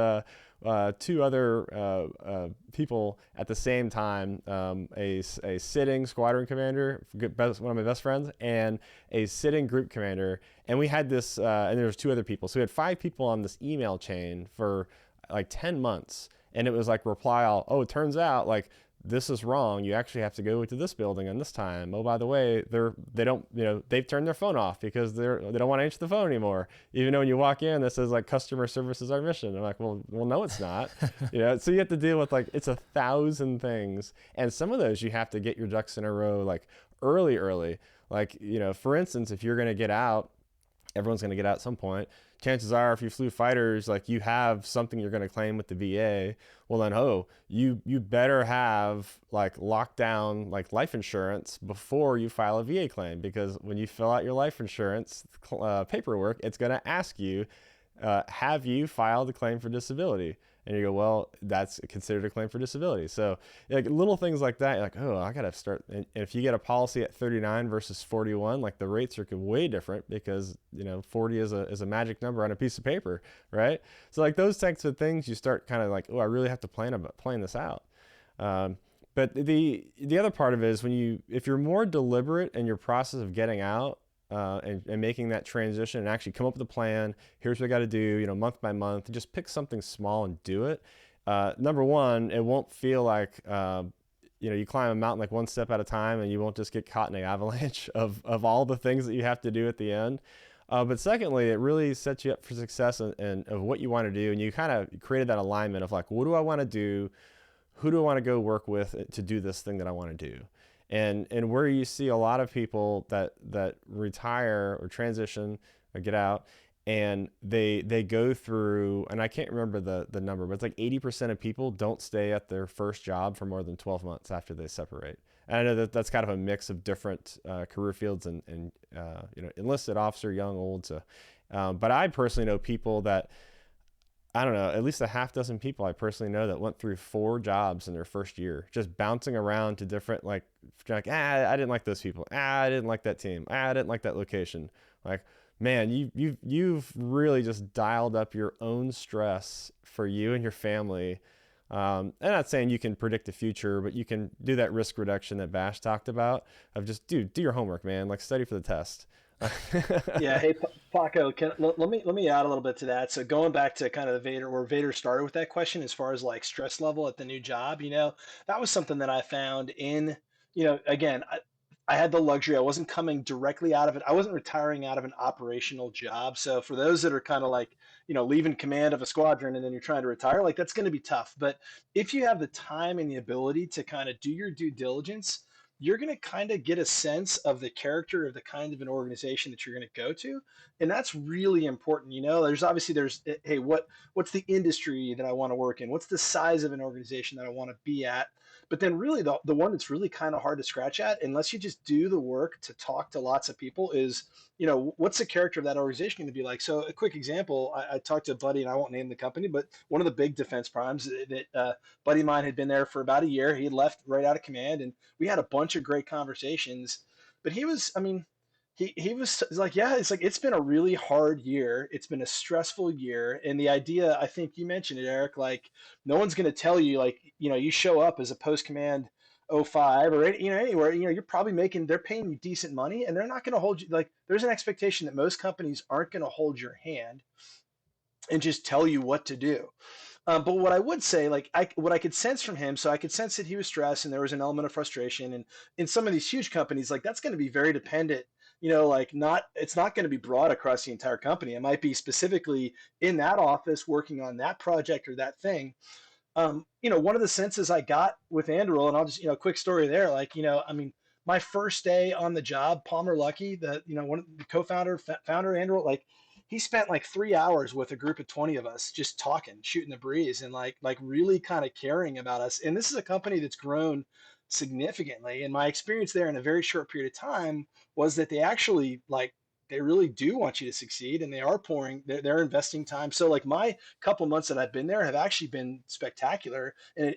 two other people at the same time, a sitting squadron commander, one of my best friends, and a sitting group commander. And we had this, and there was two other people. So we had 5 people on this email chain for like 10 months. And it was like reply all, oh, it turns out like this is wrong. You actually have to go to this building on this time. Oh, by the way, they don't, they've turned their phone off because they don't want to answer the phone anymore. Even though when you walk in, this says like customer service is our mission. I'm like, well, no, it's not. So you have to deal with like, it's 1,000 things. And some of those you have to get your ducks in a row, like early. Like, for instance, if you're going to get out, everyone's going to get out at some point. Chances are, if you flew fighters, like you have something you're going to claim with the VA. Well, then, you better have like locked down like life insurance before you file a VA claim, because when you fill out your life insurance paperwork, it's going to ask you, have you filed a claim for disability? And you go, well, that's considered a claim for disability. So like little things like that, you're like, oh, I got to start. And if you get a policy at 39 versus 41, like the rates are way different because, 40 is a magic number on a piece of paper, right? So like those types of things, you start kind of like, oh, I really have to plan this out. But the other part of it is if you're more deliberate in your process of getting out, and making that transition and actually come up with a plan. Here's what I got to do, month by month. Just pick something small and do it. Number one, it won't feel like, you climb a mountain like one step at a time, and you won't just get caught in an avalanche of all the things that you have to do at the end. But secondly, it really sets you up for success and of what you want to do. And you kind of created that alignment of like, what do I want to do? Who do I want to go work with to do this thing that I want to do? And where you see a lot of people that retire or transition or get out, and they go through, and I can't remember the number, but it's like 80% of people don't stay at their first job for more than 12 months after they separate. And I know that's kind of a mix of different career fields and enlisted, officer, young, old. So, but I personally know people that, I don't know, at least a half dozen people I personally know that went through 4 jobs in their first year, just bouncing around to different, like I didn't like those people. I didn't like that team. I didn't like that location. Like, man, you've really just dialed up your own stress for you and your family. I'm not saying you can predict the future, but you can do that risk reduction that Bash talked about of just, do your homework, man. Like, study for the test. Yeah. Hey, Pako, let me add a little bit to that. So going back to kind of where Vader started with that question, as far as like stress level at the new job, that was something that I found in, again, I had the luxury. I wasn't coming directly out of it. I wasn't retiring out of an operational job. So for those that are kind of like, leaving command of a squadron and then you're trying to retire, like that's going to be tough. But if you have the time and the ability to kind of do your due diligence, you're going to kind of get a sense of the character of the kind of an organization that you're going to go to. And that's really important. Hey, what's the industry that I want to work in? What's the size of an organization that I want to be at? But then really the one that's really kind of hard to scratch at, unless you just do the work to talk to lots of people, is, what's the character of that organization going to be like? So a quick example, I talked to a buddy, and I won't name the company, but one of the big defense primes that buddy of mine had been there for about a year. He had left right out of command, and we had a bunch of great conversations. But he was like, yeah, it's like, it's been a really hard year. It's been a stressful year. And the idea, I think you mentioned it, Eric, like no one's going to tell you, like, you show up as a post command 05 or anywhere, you're probably they're paying you decent money, and they're not going to hold you. Like, there's an expectation that most companies aren't going to hold your hand and just tell you what to do. But what I would say, like, what I could sense from him, so I could sense that he was stressed and there was an element of frustration. And in some of these huge companies, like, that's going to be very dependent, it's not going to be broad across the entire company. It might be specifically in that office working on that project or that thing. One of the senses I got with Andrew, and I'll just, quick story there, like, my first day on the job, Palmer Luckey, one of the founder, Andrew, like, he spent like 3 hours with a group of 20 of us just talking, shooting the breeze, and like really kind of caring about us. And this is a company that's grown significantly. And my experience there in a very short period of time was that they actually, like, they really do want you to succeed, and they are they're investing time. So like my couple months that I've been there have actually been spectacular. And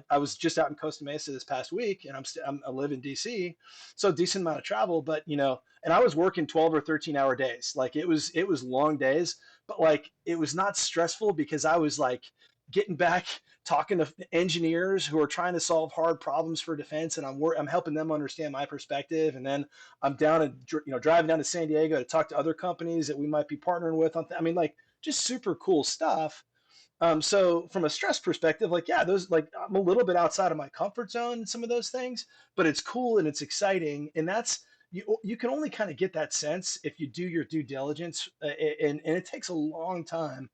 I was just out in Costa Mesa this past week, and I live in DC, so decent amount of travel, but and I was working 12 or 13 hour days. Like it was long days, but like it was not stressful because I was like getting back, talking to engineers who are trying to solve hard problems for defense, and I'm helping them understand my perspective. And then I'm down and driving down to San Diego to talk to other companies that we might be partnering with. I mean, like just super cool stuff. So from a stress perspective, like, yeah, those, like, I'm a little bit outside of my comfort zone in some of those things, but it's cool and it's exciting. And that's, you can only kind of get that sense if you do your due diligence. And it takes a long time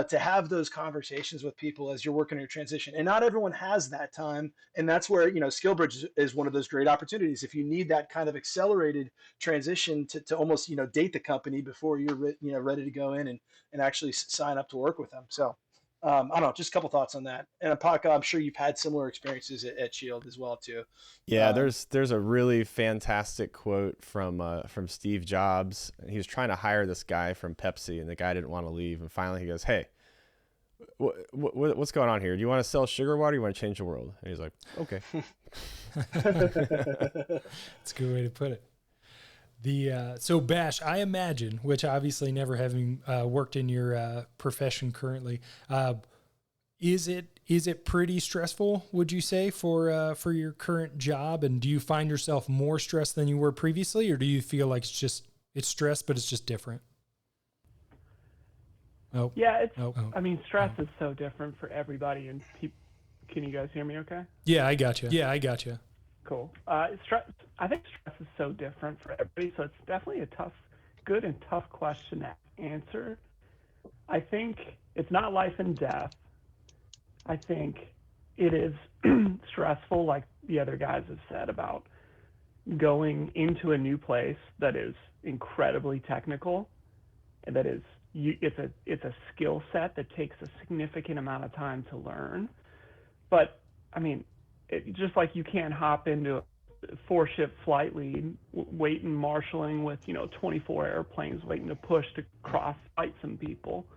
to have those conversations with people as you're working on your transition. And not everyone has that time. And that's where, SkillBridge is one of those great opportunities. If you need that kind of accelerated transition to almost, date the company before you're, ready to go in and actually sign up to work with them. So, I don't know, just a couple thoughts on that. And Pako, I'm sure you've had similar experiences at Shield as well too. Yeah, there's a really fantastic quote from Steve Jobs. He was trying to hire this guy from Pepsi, and the guy didn't want to leave. And finally, he goes, "Hey, what's going on here? Do you want to sell sugar water? Or you want to change the world?" And he's like, "Okay." That's a good way to put it. So Bash, I imagine, which obviously never having worked in your profession currently, is it pretty stressful, would you say, for your current job? And do you find yourself more stressed than you were previously, or do you feel like it's stress, but it's just different? Oh yeah, I mean, stress is so different for everybody, and can you guys hear me? Okay. Yeah, I got you. Cool. I think stress is so different for everybody, so it's definitely a good and tough question to answer. I think it's not life and death. I think it is stressful, like the other guys have said, about going into a new place that is incredibly technical, and that is it's a skill set that takes a significant amount of time to learn. But I mean, just like you can't hop into a 4-ship flight lead, waiting marshaling with 24 airplanes waiting to push to cross fight some people.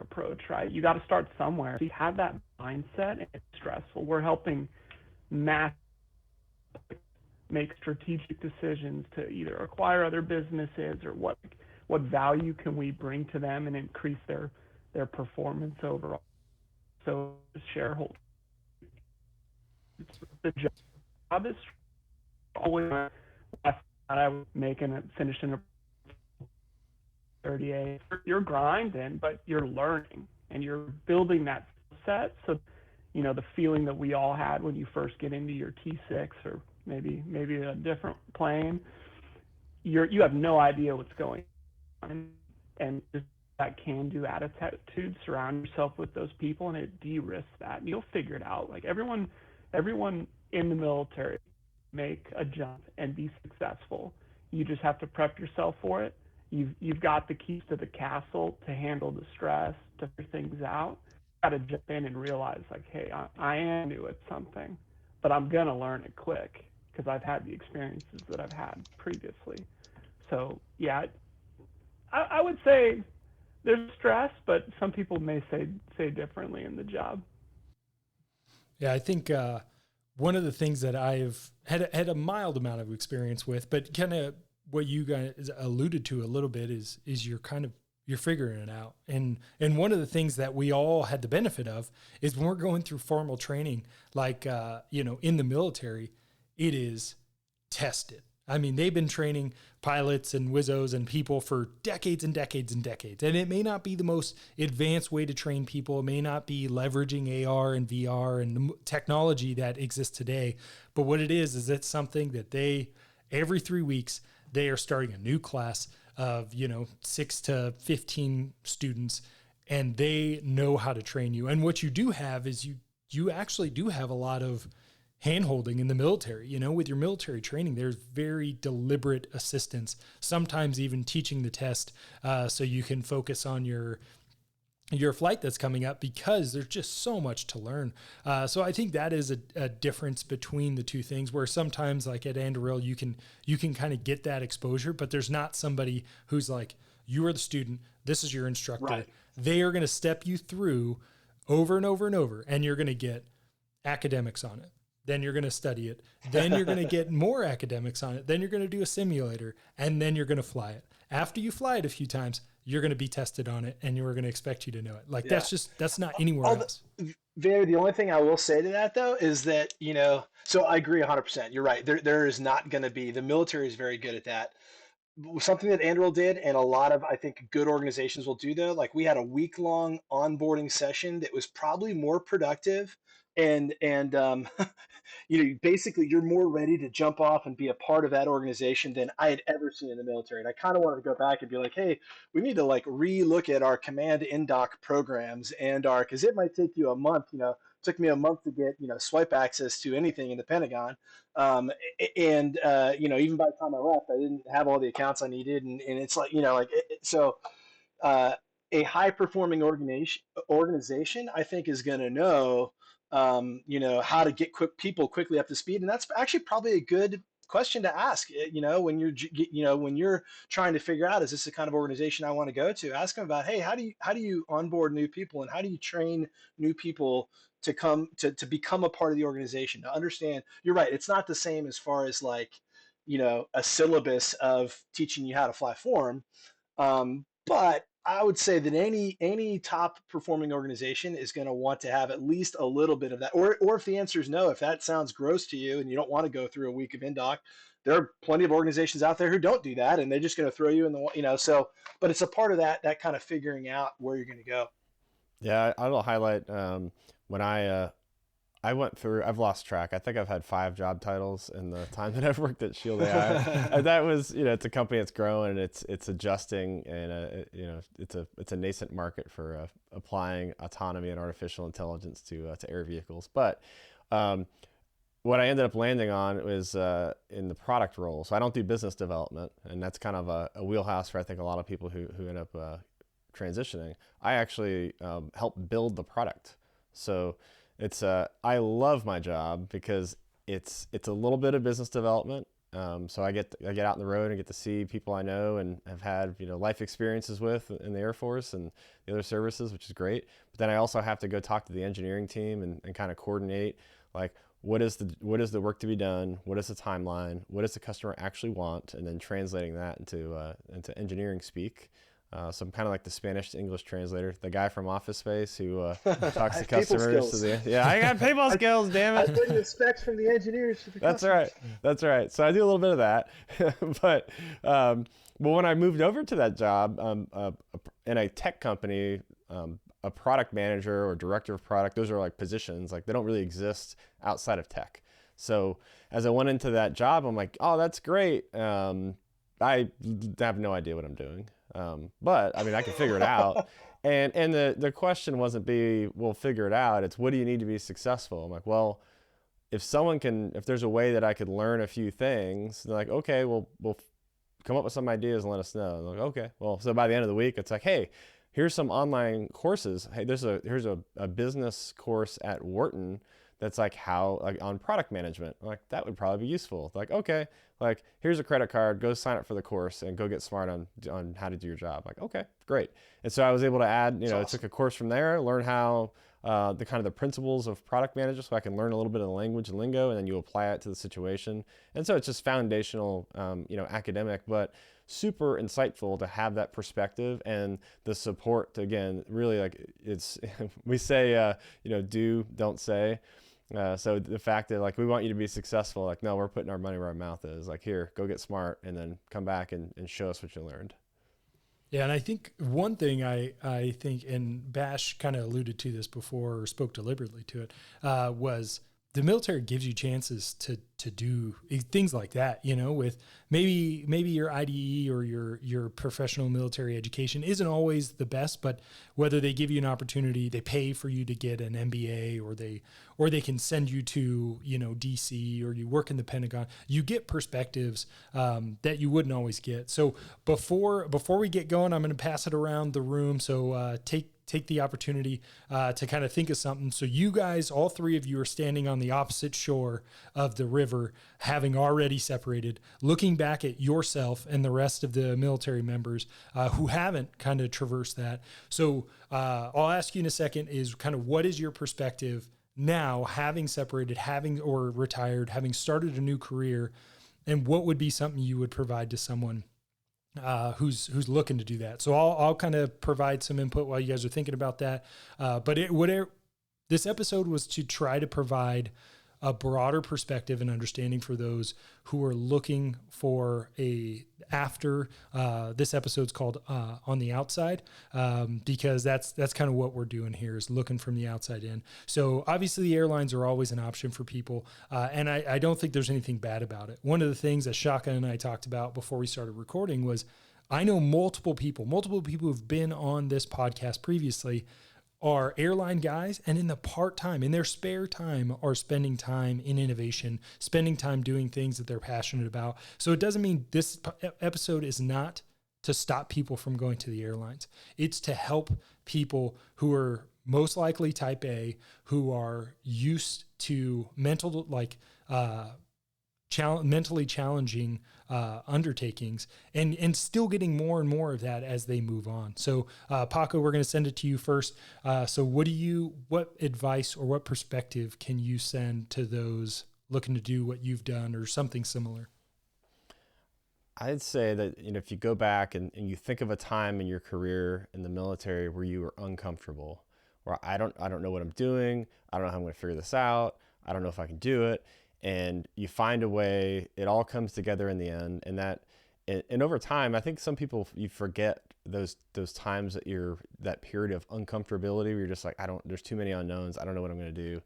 Approach, right? You got to start somewhere. So you have that mindset, and it's stressful. We're helping make strategic decisions to either acquire other businesses or what value can we bring to them and increase their performance overall. So shareholders, the job is always that I was making it, finishing a 38. You're grinding, but you're learning and you're building that set. So, the feeling that we all had when you first get into your T6 or maybe a different plane, you have no idea what's going on, and just that can-do attitude, surround yourself with those people, and it de-risks that. And you'll figure it out. Like everyone in the military make a jump and be successful. You just have to prep yourself for it. You've got the keys to the castle to handle the stress, to figure things out. You got to jump in and realize, like, hey, I am new at something, but I'm gonna learn it quick because I've had the experiences that I've had previously. So yeah, I would say there's stress, but some people may say differently in the job. Yeah, I think one of the things that I've had a mild amount of experience with, but kind of what you guys alluded to a little bit is you're figuring it out. And one of the things that we all had the benefit of is when we're going through formal training, like, in the military, it is tested. I mean, they've been training pilots and WISOs and people for decades and decades and decades. And it may not be the most advanced way to train people. It may not be leveraging AR and VR and the technology that exists today. But what it is it's something that every 3 weeks, they are starting a new class of, 6 to 15 students, and they know how to train you. And what you do have is you actually do have a lot of hand-holding in the military. With your military training, there's very deliberate assistance, sometimes even teaching the test so you can focus on your flight that's coming up, because there's just so much to learn. So I think that is a difference between the two things, where sometimes, like at Anduril, you can kind of get that exposure, but there's not somebody who's like, you are the student, this is your instructor. Right. They are going to step you through over and over and over, and you're going to get academics on it. Then you're going to study it. Then you're going to get more academics on it. Then you're going to do a simulator, and then you're going to fly it. After you fly it a few times, you're going to be tested on it and you're going to expect you to know it. Like Yeah. that's not anywhere else. The only thing I will say to that though is that, so I agree 100%. You're right. There is not going to be, the military is very good at that. Something that Anduril did, and a lot of, I think, good organizations will do though, like we had a week-long onboarding session that was probably more productive and basically you're more ready to jump off and be a part of that organization than I had ever seen in the military. And I kind of wanted to go back and be like, hey, we need to like re-look at our command in-doc programs and because it might take you a month, it took me a month to get, swipe access to anything in the Pentagon. Even by the time I left, I didn't have all the accounts I needed. And it's like, so uh, a high performing organization, I think, is going to know, how to get people quickly up to speed. And that's actually probably a good question to ask, when you're trying to figure out, is this the kind of organization I want to go to? Ask them about, hey, how do you onboard new people and how do you train new people to come to become a part of the organization, to understand. You're right. It's not the same as far as like, a syllabus of teaching you how to fly form. But I would say that any top performing organization is going to want to have at least a little bit of that. Or if the answer is no, if that sounds gross to you and you don't want to go through a week of indoc, there are plenty of organizations out there who don't do that, and they're just going to throw you in the, so, but it's a part of that kind of figuring out where you're going to go. Yeah, I will highlight when I went through, I've lost track. I think I've had 5 job titles in the time that I've worked at Shield AI. And that was, it's a company that's growing and it's adjusting, and it's a nascent market for applying autonomy and artificial intelligence to air vehicles. But what I ended up landing on was in the product role. So I don't do business development, and that's kind of a wheelhouse for I think a lot of people who end up transitioning. I actually help build the product. So it's I love my job because it's a little bit of business development. So I get out on the road and get to see people I know and have had life experiences with in the Air Force and the other services, which is great. But then I also have to go talk to the engineering team and kind of coordinate, like, what is the work to be done? What is the timeline? What does the customer actually want? And then translating that into engineering speak. So I'm kind of like the Spanish to English translator, the guy from Office Space who talks to customers. I got people skills, damn it. I put the specs from the engineers to the customers. That's right. So I do a little bit of that. But when I moved over to that job in a tech company, a product manager or director of product, those are like positions, like they don't really exist outside of tech. So as I went into that job, I'm like, oh, that's great. I have no idea what I'm doing. But I mean, I can figure it out. And the question wasn't we'll figure it out. It's, what do you need to be successful? I'm like, well, if there's a way that I could learn a few things, they're like, okay, we'll come up with some ideas and let us know. I'm like, okay, well, so by the end of the week, it's like, hey, here's some online courses. Hey, here's a business course at Wharton that's like on product management. I'm like, that would probably be useful. Like, okay, like here's a credit card, go sign up for the course and go get smart on how to do your job. Like, okay, great. And so I was able to add, awesome. I took a course from there, learn how the principles of product management, so I can learn a little bit of the language and lingo, and then you apply it to the situation. And so it's just foundational, academic, but super insightful to have that perspective and the support to, again, really, like, it's, we say, do, don't say. So the fact that, like, we want you to be successful, like, no, we're putting our money where our mouth is. Like, here, go get smart, and then come back and show us what you learned. Yeah, and I think one thing I think, and Bash kind of alluded to this before or spoke deliberately to it, was the military gives you chances to do things like that, with maybe your IDE or your professional military education isn't always the best, but whether they give you an opportunity, they pay for you to get an MBA, or they can send you to, DC, or you work in the Pentagon, you get perspectives that you wouldn't always get. So before we get going, I'm going to pass it around the room. So take the opportunity to kind of think of something. So you guys, all 3 of you, are standing on the opposite shore of the river, having already separated, looking back at yourself and the rest of the military members who haven't kind of traversed that. So I'll ask you in a second is kind of, what is your perspective now, having separated, or retired, having started a new career, and what would be something you would provide to someone who's looking to do that. So I'll kind of provide some input while you guys are thinking about that. This episode was to try to provide a broader perspective and understanding for those who are looking for after this episode's called On the Outside, because that's kind of what we're doing here, is looking from the outside in. So obviously the airlines are always an option for people. And I don't think there's anything bad about it. One of the things that Shaka and I talked about before we started recording was, I know multiple people who've been on this podcast previously are airline guys, and in their spare time, are spending time in innovation, spending time doing things that they're passionate about. So it doesn't mean this episode is not to stop people from going to the airlines. It's to help people who are most likely type A, who are used to mentally challenging undertakings, and still getting more and more of that as they move on. So Pako, we're going to send it to you first. So what advice or what perspective can you send to those looking to do what you've done or something similar? I'd say that, if you go back and you think of a time in your career in the military where you were uncomfortable, where I don't know what I'm doing, I don't know how I'm going to figure this out, I don't know if I can do it, and you find a way, it all comes together in the end. And over time, I think some people, you forget those times that period of uncomfortability where you're just like, there's too many unknowns, I don't know what I'm going to do.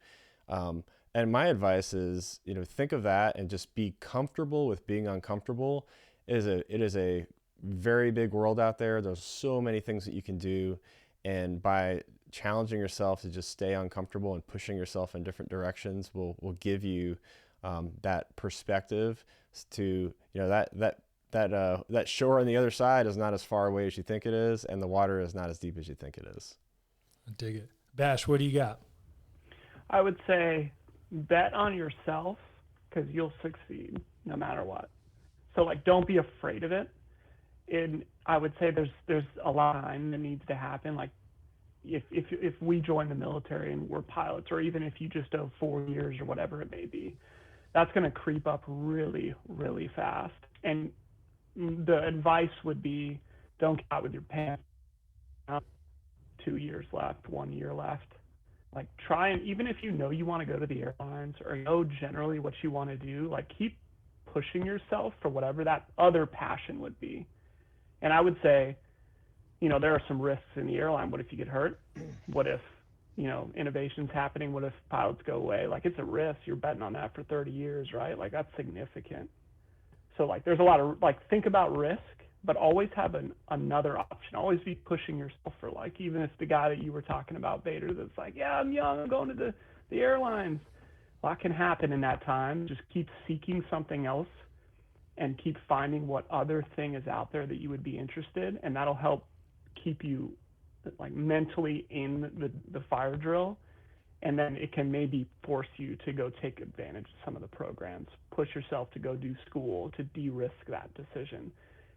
And my advice is, think of that and just be comfortable with being uncomfortable. It is a very big world out there. There's so many things that you can do. And by challenging yourself to just stay uncomfortable and pushing yourself in different directions will give you that perspective to, that shore on the other side is not as far away as you think it is, and the water is not as deep as you think it is. I dig it. Bash, what do you got? I would say bet on yourself, because you'll succeed no matter what. So don't be afraid of it. And I would say there's a lot of time that needs to happen. Like if we join the military and we're pilots, or even if you just do 4 years or whatever it may be, that's going to creep up really, really fast. And the advice would be, don't get out with your pants down. 2 years left, 1 year left. Try, and even if you know you want to go to the airlines, or know generally what you want to do, keep pushing yourself for whatever that other passion would be. And I would say, there are some risks in the airline. What if you get hurt? What if, innovation's happening? What if pilots go away? It's a risk. You're betting on that for 30 years, right? That's significant. So there's a lot of, think about risk, but always have another option. Always be pushing yourself for, even if the guy that you were talking about, Bader, that's yeah, I'm young, I'm going to the airlines. A lot can happen in that time. Just keep seeking something else and keep finding what other thing is out there that you would be interested, and that'll help keep you mentally in the fire drill. And then it can maybe force you to go take advantage of some of the programs, push yourself to go do school to de-risk that decision.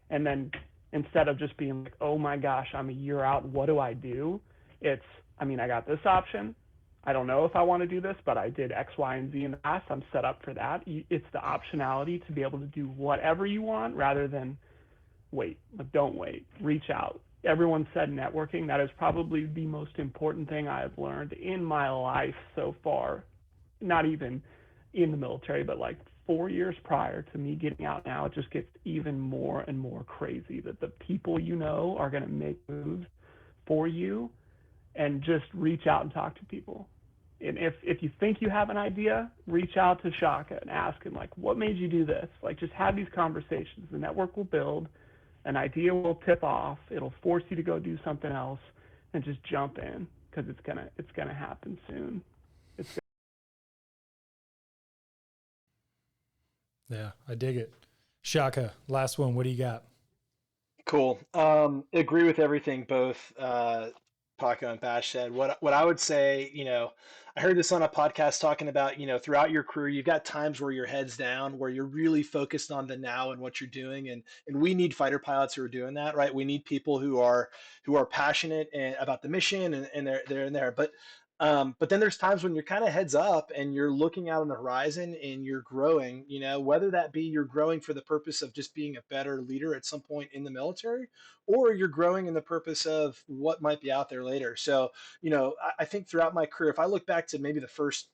And then instead of just being oh my gosh, I'm a year out, what do I do? It's, I got this option. I don't know if I want to do this, but I did X, Y, and Z in the past. I'm set up for that. It's the optionality to be able to do whatever you want rather than wait. Don't wait. Reach out. Everyone said networking. That is probably the most important thing I have learned in my life so far. Not even in the military, but 4 years prior to me getting out now, it just gets even more and more crazy that the people are going to make moves for you, and just reach out and talk to people. And if you think you have an idea, reach out to Shaka and ask him, what made you do this? Just have these conversations. The network will build. An idea will tip off. It'll force you to go do something else, and just jump in, because it's gonna happen soon. Yeah, I dig it. Shaka, last one. What do you got? Cool. Agree with everything both Paco and Bash said. What I would say, I heard this on a podcast talking about, throughout your career, you've got times where your head's down, where you're really focused on the now and what you're doing, and we need fighter pilots who are doing that, right? We need people who are passionate about the mission, and they're in there. But But then there's times when you're kind of heads up and you're looking out on the horizon and you're growing, whether that be you're growing for the purpose of just being a better leader at some point in the military, or you're growing in the purpose of what might be out there later. So, I think throughout my career, if I look back to maybe the first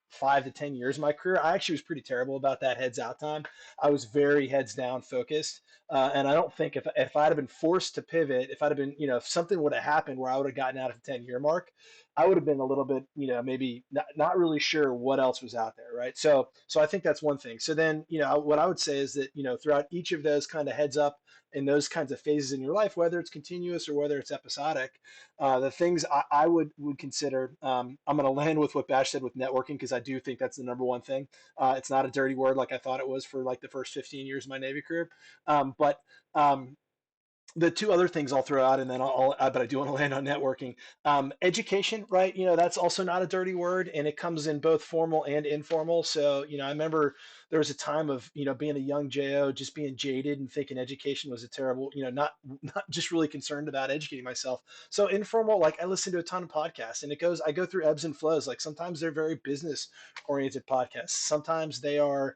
5 to 10 years of my career, I actually was pretty terrible about that heads out time. I was very heads down focused. And I don't think if I'd have been forced to pivot, if I'd have been, if something would have happened where I would have gotten out at the 10-year mark, I would have been a little bit, maybe not really sure what else was out there. Right. So I think that's one thing. So then, what I would say is that, throughout each of those kind of heads up in those kinds of phases in your life, whether it's continuous or whether it's episodic, the things I would consider, I'm going to land with what Bash said with networking, because I do think that's the number one thing. It's not a dirty word like I thought it was for like the first 15 years of my Navy career. But the two other things I'll throw out, and then but I do want to land on networking. Education, right? That's also not a dirty word, and it comes in both formal and informal. So, I remember there was a time of, being a young JO, just being jaded and thinking education was a terrible, not just really concerned about educating myself. So informal, like I listen to a ton of podcasts, and I go through ebbs and flows. Like sometimes they're very business oriented podcasts. Sometimes they are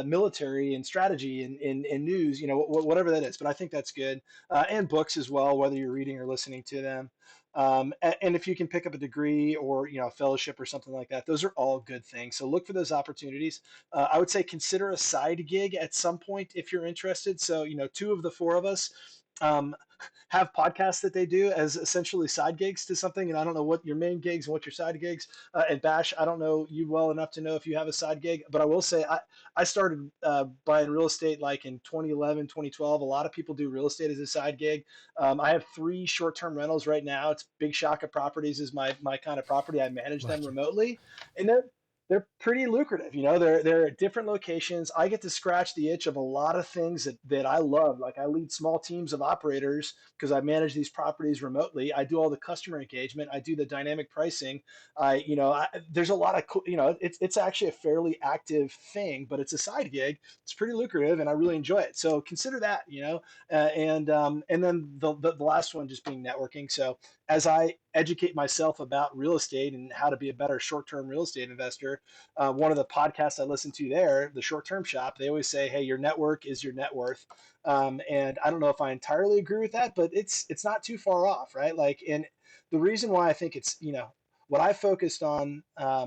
military and strategy and news, whatever that is. But I think that's good. And books as well, whether you're reading or listening to them. And if you can pick up a degree or, a fellowship or something like that, those are all good things. So look for those opportunities. I would say consider a side gig at some point if you're interested. So, two of the four of us have podcasts that they do as essentially side gigs to something. And I don't know what your main gigs and what your side gigs. And Bash, I don't know you well enough to know if you have a side gig, but I will say I started buying real estate like in 2011, 2012. A lot of people do real estate as a side gig. I have 3 short-term rentals right now. It's Big Shaka Properties is my kind of property. I manage them remotely, and they're pretty lucrative. They're at different locations. I get to scratch the itch of a lot of things that I love. Like I lead small teams of operators because I manage these properties remotely. I do all the customer engagement. I do the dynamic pricing. There's a lot of cool, it's actually a fairly active thing, but it's a side gig. It's pretty lucrative and I really enjoy it. So consider that, and then the last one just being networking. So as I educate myself about real estate and how to be a better short-term real estate investor, one of the podcasts I listen to there, the Short-Term Shop, they always say, hey, your network is your net worth. And I don't know if I entirely agree with that, but it's not too far off, right? Like, and the reason why I think it's, what I focused on, a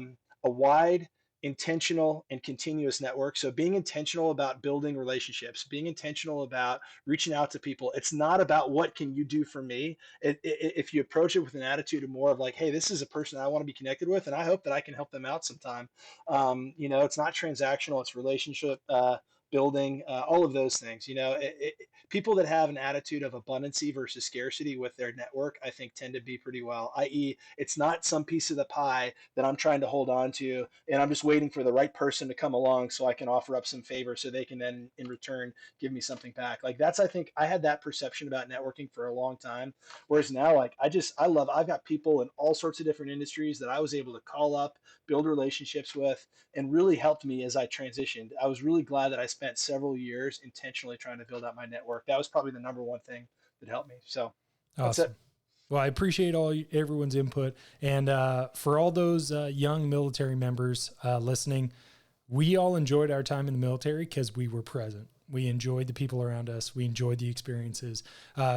wide, intentional and continuous network. So being intentional about building relationships, being intentional about reaching out to people. It's not about what can you do for me. If you approach it with an attitude of more of like, hey, this is a person I want to be connected with, and I hope that I can help them out sometime. It's not transactional, it's relationship building, all of those things. People that have an attitude of abundancy versus scarcity with their network, I think tend to be pretty well, i.e. it's not some piece of the pie that I'm trying to hold on to and I'm just waiting for the right person to come along so I can offer up some favor so they can then in return give me something back. Like I think I had that perception about networking for a long time. Whereas now, like I've got people in all sorts of different industries that I was able to call up, build relationships with, and really helped me as I transitioned. I was really glad that I spent several years intentionally trying to build out my network. That was probably the number one thing that helped me. So that's awesome. it. Well, I appreciate everyone's input. And for all those young military members listening, we all enjoyed our time in the military because we were present. We enjoyed the people around us. We enjoyed the experiences.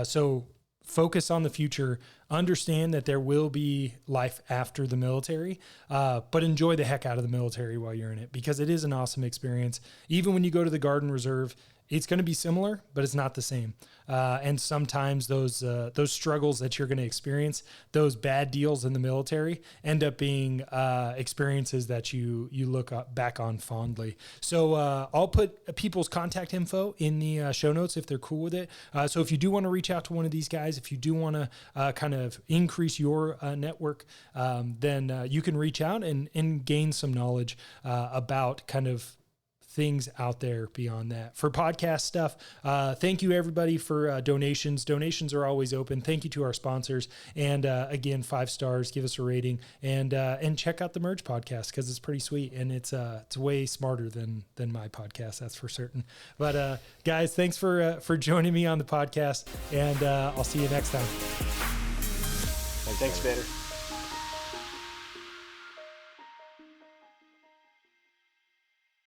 So focus on the future. Understand that there will be life after the military, but enjoy the heck out of the military while you're in it, because it is an awesome experience. Even when you go to the Guard and Reserve, it's going to be similar, but it's not the same. And sometimes those struggles that you're going to experience, those bad deals in the military, end up being experiences that you look back on fondly. So I'll put people's contact info in the show notes if they're cool with it. So if you do want to reach out to one of these guys, if you do want to kind of increase your network, then you can reach out and gain some knowledge about kind of things out there beyond that. For podcast stuff, thank you everybody for donations. Donations are always open. Thank you to our sponsors. And again, 5 stars, give us a rating, and check out the Merge podcast because it's pretty sweet and it's way smarter than my podcast, that's for certain. But guys, thanks for joining me on the podcast, and I'll see you next time. Thanks, Vader.